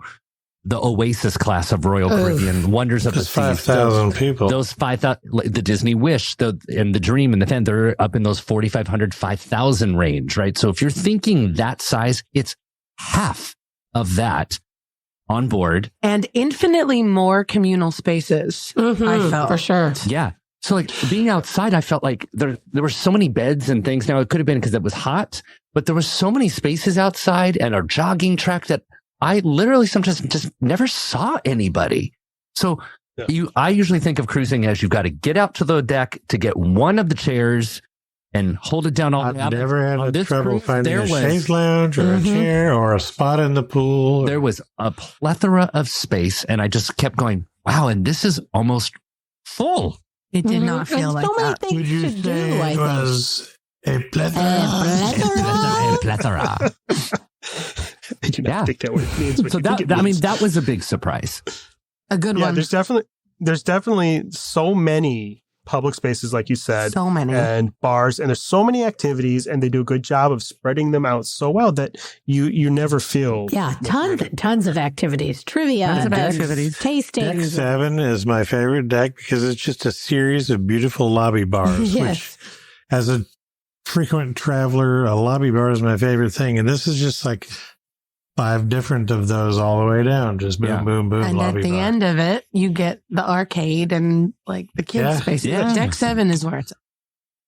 Oasis class of Royal Caribbean, Wonders of the Seas. 5,000 people. Those 5,000, the Disney Wish, and the Dream and the Fan, they're up in those 4,500, 5,000 range, right? So if you're thinking that size, it's half of that on board. And infinitely more communal spaces, I felt. For sure. Yeah. So like being outside, I felt like there were so many beds and things. Now it could have been because it was hot, but there were so many spaces outside and a jogging track that I literally sometimes just never saw anybody. So I usually think of cruising as you've got to get out to the deck to get one of the chairs and hold it down all the way. I've never had trouble cruise, finding a chaise lounge or a chair or a spot in the pool. There was a plethora of space, and I just kept going, wow, and this is almost full. It did not feel like so many that. things Would you to say do, I it think. was a plethora? A plethora. I do not think that what it means. So that was a big surprise. A good one. There's definitely so many public spaces, like you said, So many. and bars, and there's so many activities, and they do a good job of spreading them out so well that you never feel. Yeah, tons of activities, trivia, Tons of activities. tasting. Deck 7 is my favorite deck because it's just a series of beautiful lobby bars, Yes. which as a frequent traveler, a lobby bar is my favorite thing. And this is just like 5 different of those all the way down. Just boom, boom, boom, And lobby at the bar. end of it, you get the arcade and like the kids' spaces. Yeah. But Deck 7 is where it's at.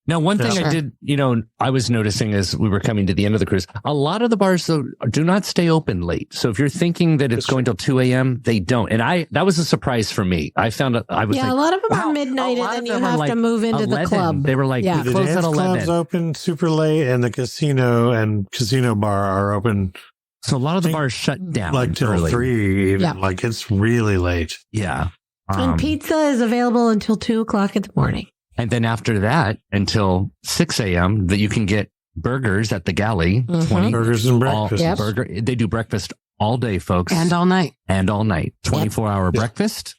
Now, one thing Sure. I did, I was noticing as we were coming to the end of the cruise, a lot of the bars though do not stay open late. So if you're thinking that it's going till 2 a.m., they don't. And that was a surprise for me. I found out a lot of them wow, are midnight, a and lot then of you them are have like to move into 11. the club. They were like, Yeah. we The close dance at club's 11. open super late, and the casino and casino bar are open So a lot of the bars shut down. like till early. 3 even. Yeah. Like it's really late. Yeah. And pizza is available until 2:00 in the morning. And then after that, until 6 a.m., that you can get burgers at the galley. 20 Burgers and breakfast. Yep. They do breakfast all day, folks. And all night. And all night. 24-hour breakfast.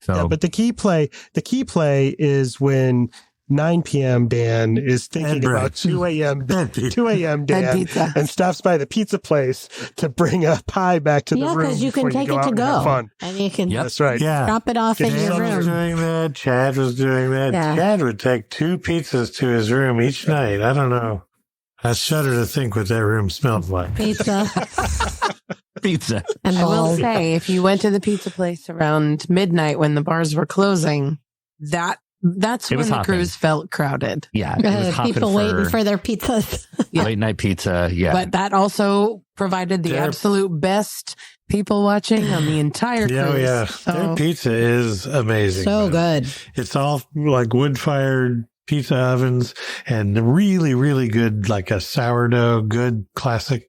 So, Yeah, but the key play is when 9 p.m. Dan is thinking about 2 a.m. Dan pizza. and stops by the pizza place to bring a pie back to the room. because you can before take go it out to and have go. fun. And you can That's right. Yeah. drop it off in Dan your Dan was room. doing that. Chad was doing that. Yeah. Chad would take 2 pizzas to his room each night. I don't know. I shudder to think what that room smelled like. Pizza pizza. and I will balls. say, if you went to the pizza place around midnight when the bars were closing, that's It when was the hopping. cruise felt crowded. Yeah. It was hopping People waiting for their pizzas. late night pizza. Yeah. But that also provided the Their- absolute best people watching on the entire cruise. Yeah, yeah. So, Their pizza is amazing. So man. good. It's all like wood-fired pizza ovens and really, really good, like a sourdough, good classic.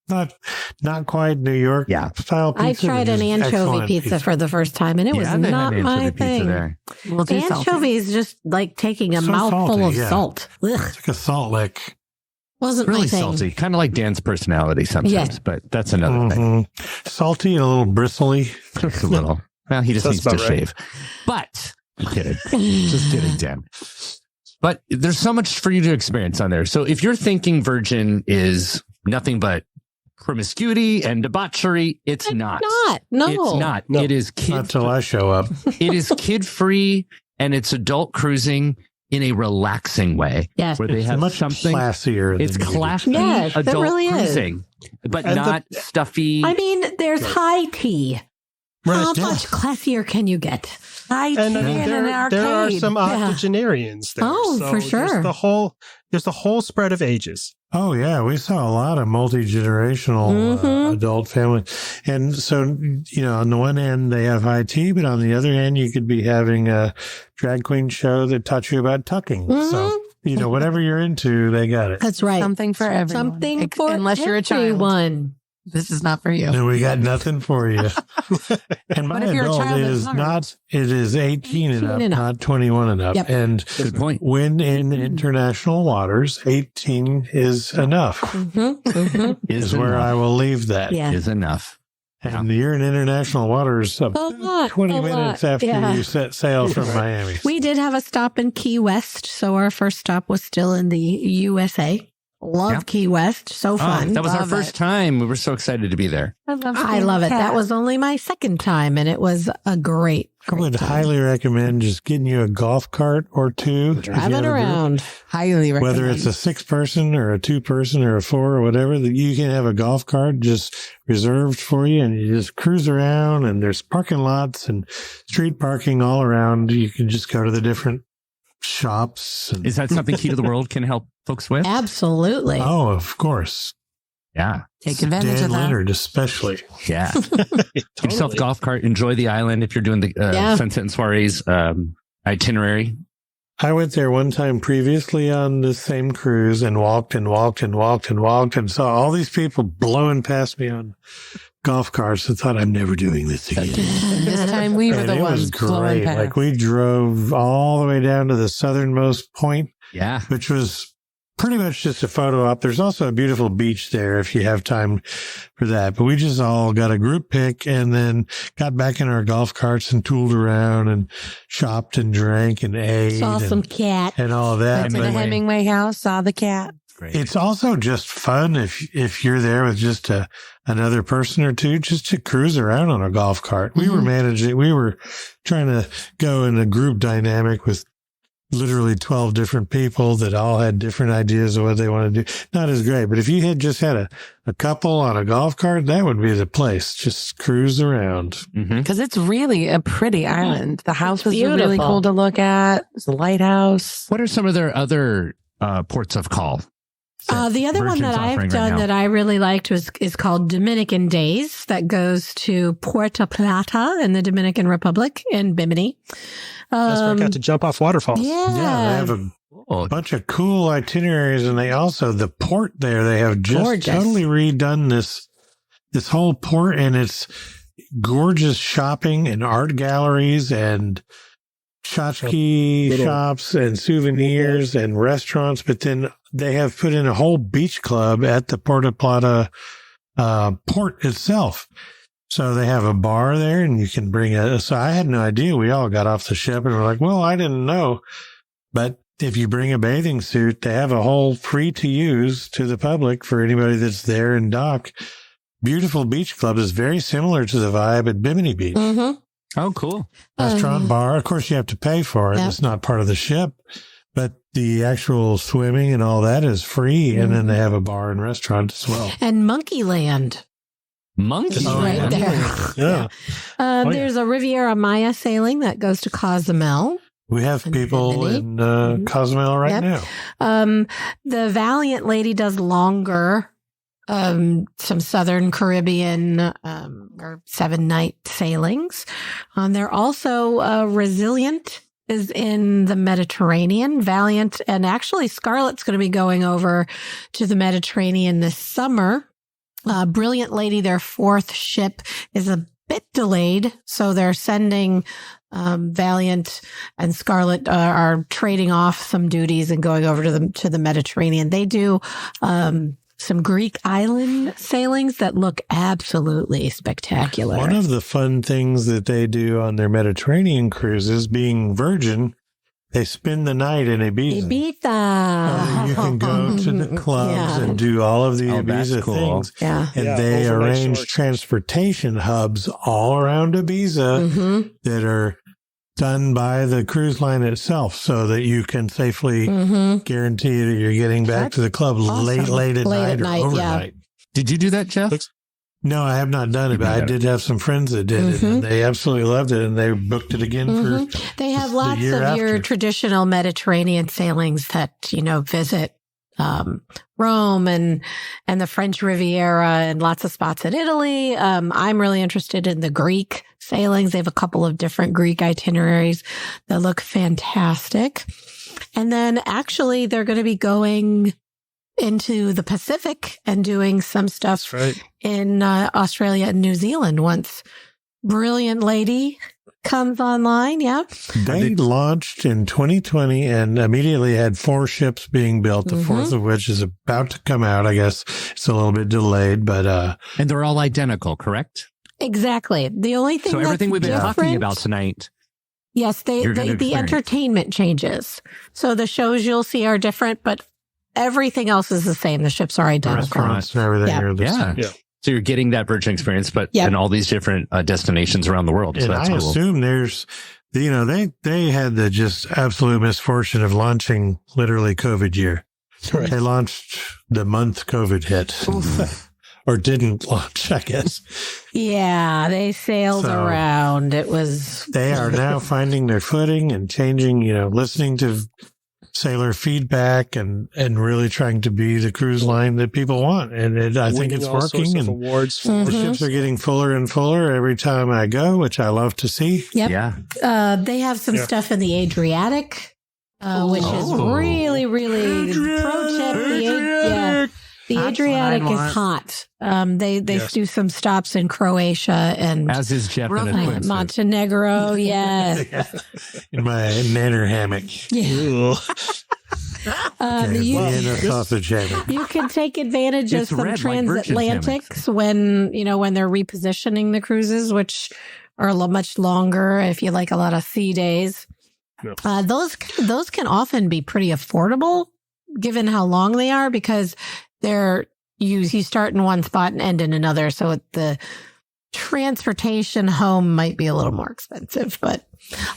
Not quite New York style pizza. I tried but an just anchovy excellent pizza for the first time, and it was Yeah, they had not my anchovy pizza thing. there. a little too salty. Anchovies just like taking a So mouthful salty, of yeah. salt. Ugh, It's like a salt lick. wasn't Really my thing. salty. Kind of like Dan's personality sometimes, Yeah. but that's another thing. Mhm. Salty and a little bristly. Just a little. Well, he just That's needs to about right. shave. But I'm kidding. Just kidding, Dan. But there's so much for you to experience on there. So if you're thinking Virgin is nothing but promiscuity and debauchery, it's not. No. It's not. No. It is Not kid. till I show up. It is kid free and it's adult cruising in a relaxing way. Yes. Where they It's have much something. classier. It's than classy Yes, it adult really is. cruising, but And not stuffy. I mean, there's high tea. How yeah. much classier can you get? High tea And I in mean, an arcade. there are some Yeah. octogenarians there. Oh, So for sure. There's the whole spread of ages. Oh yeah, we saw a lot of multi-generational Mhm. adult families, and so on the one end they have high tea, but on the other end you could be having a drag queen show that taught you about tucking. So whatever you're into, they got it. That's right. Something for everyone. Something for unless you're a child. everyone. This is not for you. And we got nothing for you. And my But if you're a adult child, is it's hard. not. It is 18 and 18 up, and up. not 21 and up. Yep. And Good point. when in international waters, 18 is enough. Mm-hmm. Mm-hmm. Is where I will leave that. Yeah. Is enough. And you're in international waters about 20 minutes after you set sail from Miami. We did have a stop in Key West, so our first stop was still in the USA. Love Key West. So fun. That was our first time. We were so excited to be there. I love it. That was only my second time, and it was a great I would highly recommend just getting you a golf cart or two. Driving around. Highly recommend. Whether it's a 6-person or a 2-person or a 4 or whatever, that you can have a golf cart just reserved for you, and you just cruise around, and there's parking lots and street parking all around. You can just go to the different shops. Is that something Key to the World can help folks with? Absolutely. Oh, of course. Yeah. Take advantage of that. Leonard, especially. Yeah. Get yourself a golf cart. Enjoy the island if you're doing the Sunset and Soirees itinerary. I went there one time previously on the same cruise and walked and saw all these people blowing past me on golf carts and thought, I'm never doing this again. This time we were the ones blowing past. Like we drove all the way down to the southernmost point, which was pretty much just a photo op. There's also a beautiful beach there if you have time for that. But we just all got a group pic and then got back in our golf carts and tooled around and shopped and drank and ate. Saw some cat. And all of that. Went to the Hemingway house, saw the cat. Great. It's also just fun if you're there with just another person or two, just to cruise around on a golf cart. We were trying to go in a group dynamic with literally 12 different people that all had different ideas of what they want to do. Not as great, but if you had just had a couple on a golf cart, that would be the place. Just cruise around. Because it's really a pretty island. The house was really cool to look at. It's a lighthouse. What are some of their other ports of call? The other one that I've done that I really liked is called Dominican Days, that goes to Puerto Plata in the Dominican Republic in Bimini. That's where I got to jump off waterfalls. Yeah. They have a bunch of cool itineraries, and they also, the port there, they have just totally redone this whole port, and it's gorgeous shopping and art galleries and tchotchke shops and souvenirs and restaurants, but then they have put in a whole beach club at the Puerto Plata port itself. So they have a bar there, and you can bring so I had no idea. We all got off the ship and we're like, well, I didn't know. But if you bring a bathing suit, they have a whole free to use to the public for anybody that's there in dock. Beautiful beach club is very similar to the vibe at Bimini Beach. Mm-hmm. Oh, cool. Restaurant, bar. Of course, you have to pay for it. It's not part of the ship, but the actual swimming and all that is free. And then they have a bar and restaurant as well. And Monkey Land. Right there. Yeah. There's a Riviera Maya sailing that goes to Cozumel. We have people in Cozumel right now. The Valiant Lady does longer, some Southern Caribbean or 7-night sailings. They're also Resilient is in the Mediterranean. Valiant, and actually Scarlett's going to be going over to the Mediterranean this summer. Brilliant Lady, their 4th ship, is a bit delayed, so they're sending Valiant and Scarlett are trading off some duties and going over to the Mediterranean. They do some Greek island sailings that look absolutely spectacular. One of the fun things that they do on their Mediterranean cruises, being Virgin, they spend the night in Ibiza. You can go to the clubs and do all of the Ibiza things. Yeah. And they arrange transportation hubs all around Ibiza that are done by the cruise line itself, so that you can safely guarantee that you're getting back to the club late at night or overnight. Did you do that, Jeff? No, I have not done it, but I did have some friends that did it, and they absolutely loved it, and they booked it again for They have lots of your traditional Mediterranean sailings that, visit Rome and the French Riviera and lots of spots in Italy. I'm really interested in the Greek sailings. They have a couple of different Greek itineraries that look fantastic. And then actually they're going to be going into the Pacific and doing some stuff in Australia and New Zealand once Brilliant Lady comes online. Yeah. They launched in 2020 and immediately had 4 ships being built, the 4th of which is about to come out. I guess it's a little bit delayed, but and they're all identical, correct? Exactly. The only thing So everything we've been talking different- about tonight. Yes, the experience. entertainment changes. So the shows you'll see are different, but everything else is the same. The ships are The identical. restaurants and everything Yeah. are the same. Yeah. So you're getting that Virgin experience, but in all these different destinations around the world. So And that's I cool. assume there's, they had the just absolute misfortune of launching literally COVID year. Right. They launched the month COVID hit. Or didn't launch, I guess. Yeah, they sailed So- around. It was. They are now finding their footing and changing, listening to sailor feedback and really trying to be the cruise line that people want. And I think Winning it's all sorts working. of And awards. the ships are getting fuller and fuller every time I go, which I love to see. Yep. Yeah. They have some stuff in the Adriatic, which is really, really pro tip. The That's Adriatic what I is want. hot. They do some stops in Croatia and As is Jeff in a twin suit. Montenegro. Yeah. In my nanner hammock. Yeah. Vienna sausage hammock. You can take advantage of It's some red like transatlantics when they're repositioning the cruises, which are much longer if you like a lot of sea days. Yeah. Those can often be pretty affordable given how long they are, because you start in one spot and end in another. So the transportation home might be a little more expensive, but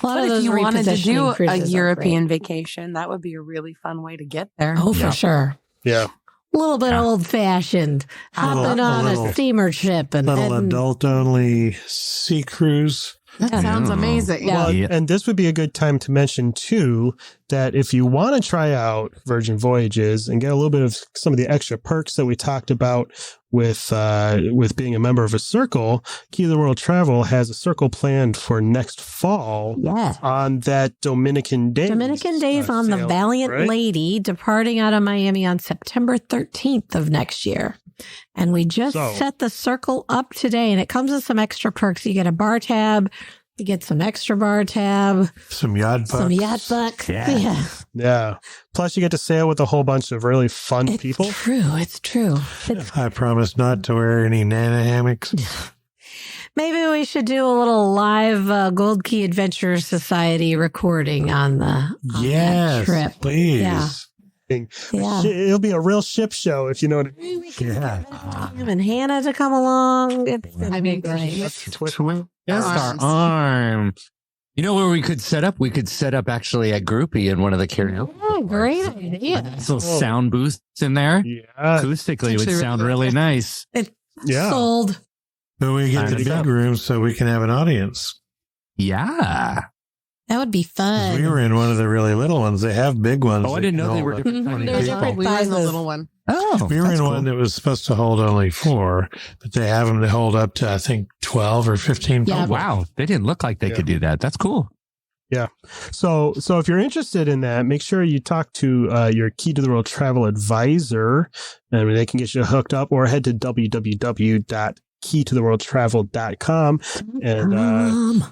a lot But of those if you wanted to do repositioning a cruises are European great. vacation, that would be a really fun way to get there. Oh, for sure. Yeah. A little bit old fashioned, hopping on a steamer ship and Little adult only sea cruise. That sounds amazing. Yeah. Well, and this would be a good time to mention too that if you want to try out Virgin Voyages and get a little bit of some of the extra perks that we talked about with being a member of a circle, Key to the World Travel has a circle planned for next fall. Yes. On that Dominican Days. Dominican Days on the sailing, Valiant right? Lady, departing out of Miami on September 13th of next year. And we just set the circle up today, and it comes with some extra perks. You get a bar tab, you get some extra bar tab, Some yacht bucks. some yacht bucks. Yeah. Yeah. Plus you get to sail with a whole bunch of really fun It's people. true. It's true. It's, I promise not to wear any nana hammocks. maybe we should do a little live Gold Key Adventure Society recording on that trip. Please. Yeah. Yeah. It'll be a real ship show, if you know what I mean. Yeah. And Hannah to come along. It's gonna be great. Yes, our arm. You know where we could set up? We could set up actually at Groupie in one of the karaoke. Oh, great idea. Some sound boosts in there. Yeah. Acoustically, it would sound really nice. Yeah. Sold. But we get Sign the us big up. room so we can have an audience. Yeah. That would be fun. We were in one of the really little ones. They have big ones. Oh, I that didn't can know they hold were up different. to 20 They're people. different We were in the sizes. little one. Oh, We were that's in cool. one that was supposed to hold only 4, but they have them to hold up to, I think, 12 or 15 Yeah. Oh, people. wow. They didn't look like they could do that. That's cool. So if you're interested in that, make sure you talk to your Key to the World travel advisor, and they can get you hooked up, or head to www.keytotheworldtravel.com and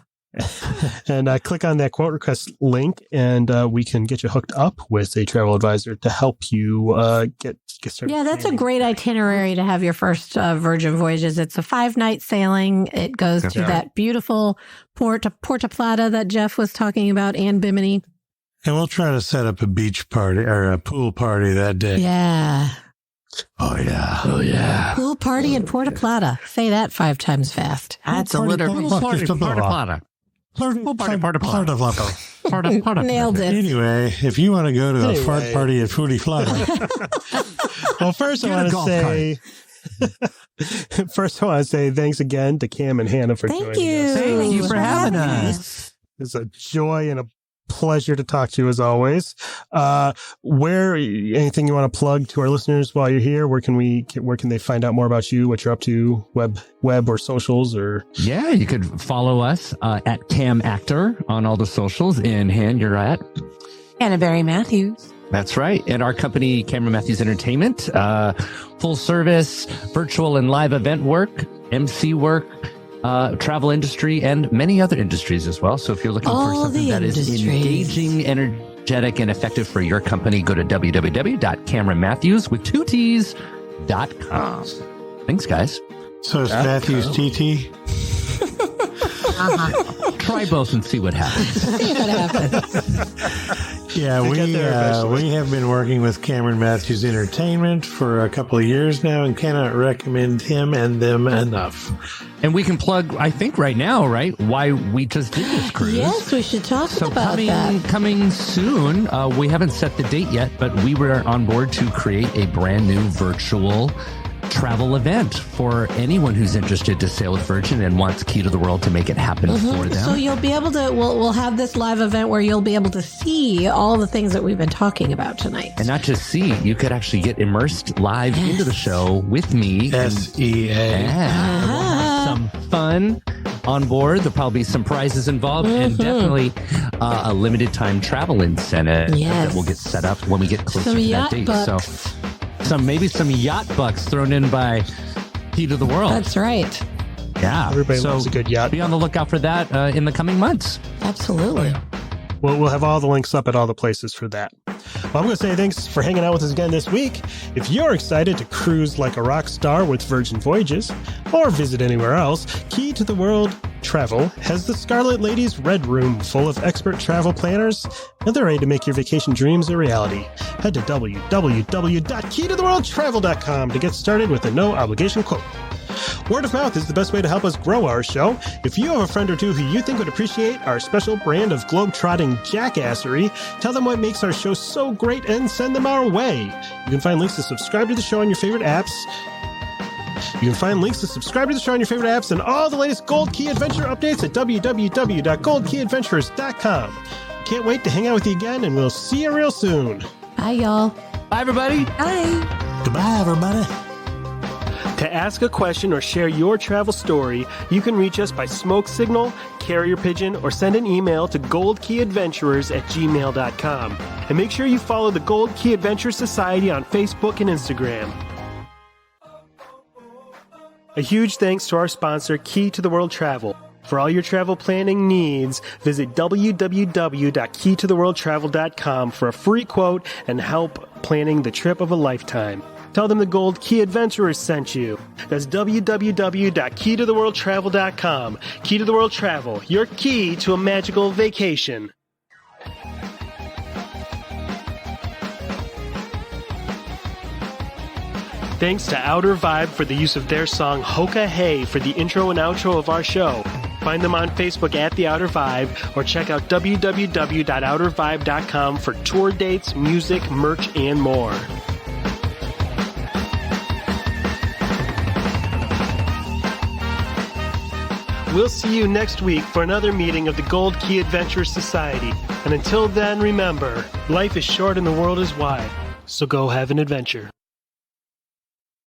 click on that quote request link, and we can get you hooked up with a travel advisor to help you get started. Yeah, that's a great itinerary to have your first Virgin Voyages. It's a 5-night sailing. It goes to that beautiful Puerto Plata that Jeff was talking about, and Bimini. And we'll try to set up a beach party or a pool party that day. Yeah. Oh, yeah. Oh, yeah. Pool party in Puerto Plata. Say that 5 times fast. That's a Party, little party, bit. party, Plata. Nailed it. Anyway, if you want to go to a fart party at Foodie Flata, Well, first I Get a want to golf say thanks again to Cam and Hannah for Thank joining you. us. Thank you for having us. us. It's a joy and a pleasure to talk to you as always. Anything you want to plug to our listeners while you're here? Where can they find out more about you, what you're up to, web or socials, or? Yeah, you could follow us at Cam Actor on all the socials. And Han, you're at? Canterbury Matthews. That's right. And our company, Cameron Matthews Entertainment, full service, virtual and live event work, MC work, travel industry, and many other industries as well. So if you're looking for All something the that is industries. engaging, energetic, and effective for your company, go to www.cameronmatthews with 2 T's.com. Thanks, guys. So it's Matthew's TT? Try both and see what happens. See what happens. Yeah, we have been working with Cameron Matthews Entertainment for a couple of years now and cannot recommend him and them enough. And we can plug, I think right now, right, why we just did this cruise. Yes, we should talk about that. Coming soon, we haven't set the date yet, but we were on board to create a brand new virtual travel event for anyone who's interested to sail with Virgin and wants Key to the World to make it happen for them. So you'll be able to, we'll have this live event where you'll be able to see all the things that we've been talking about tonight. And not just see, you could actually get immersed live into the show with me. SEA. Some fun on board. There'll probably be some prizes involved and definitely a limited time travel incentive that will get set up when we get closer to that date. Bucks. So maybe some yacht bucks thrown in by Key to the World. That's right. Yeah. Everybody loves a good yacht. Be on the lookout for that in the coming months. Absolutely. Well, we'll have all the links up at all the places for that. Well, I'm going to say thanks for hanging out with us again this week. If you're excited to cruise like a rock star with Virgin Voyages or visit anywhere else, Key to the World Travel has the Scarlet Ladies Red Room full of expert travel planners, and they're ready to make your vacation dreams a reality. Head to www.keytotheworldtravel.com to get started with a no-obligation quote. Word of mouth is the best way to help us grow our show. If you have a friend or two who you think would appreciate our special brand of globe-trotting jackassery, tell them what makes our show so great and send them our way. You can find links to subscribe to the show on your favorite apps. And all the latest Gold Key Adventure updates at www.goldkeyadventures.com. Can't wait to hang out with you again, and we'll see you real soon. Bye, y'all. Bye, everybody. Bye. Goodbye, everybody. To ask a question or share your travel story, you can reach us by smoke signal, carrier pigeon, or send an email to goldkeyadventurers@gmail.com. And make sure you follow the Gold Key Adventure Society on Facebook and Instagram. A huge thanks to our sponsor, Key to the World Travel. For all your travel planning needs, visit www.keytotheworldtravel.com for a free quote and help planning the trip of a lifetime. Tell them the Gold Key Adventurers sent you. That's www.keytotheworldtravel.com. Key to the World Travel, your key to a magical vacation. Thanks to Outer Vibe for the use of their song Hoka Hey for the intro and outro of our show. Find them on Facebook at The Outer Vibe or check out www.outervibe.com for tour dates, music, merch, and more. We'll see you next week for another meeting of the Gold Key Adventure Society. And until then, remember, life is short and the world is wide. So go have an adventure.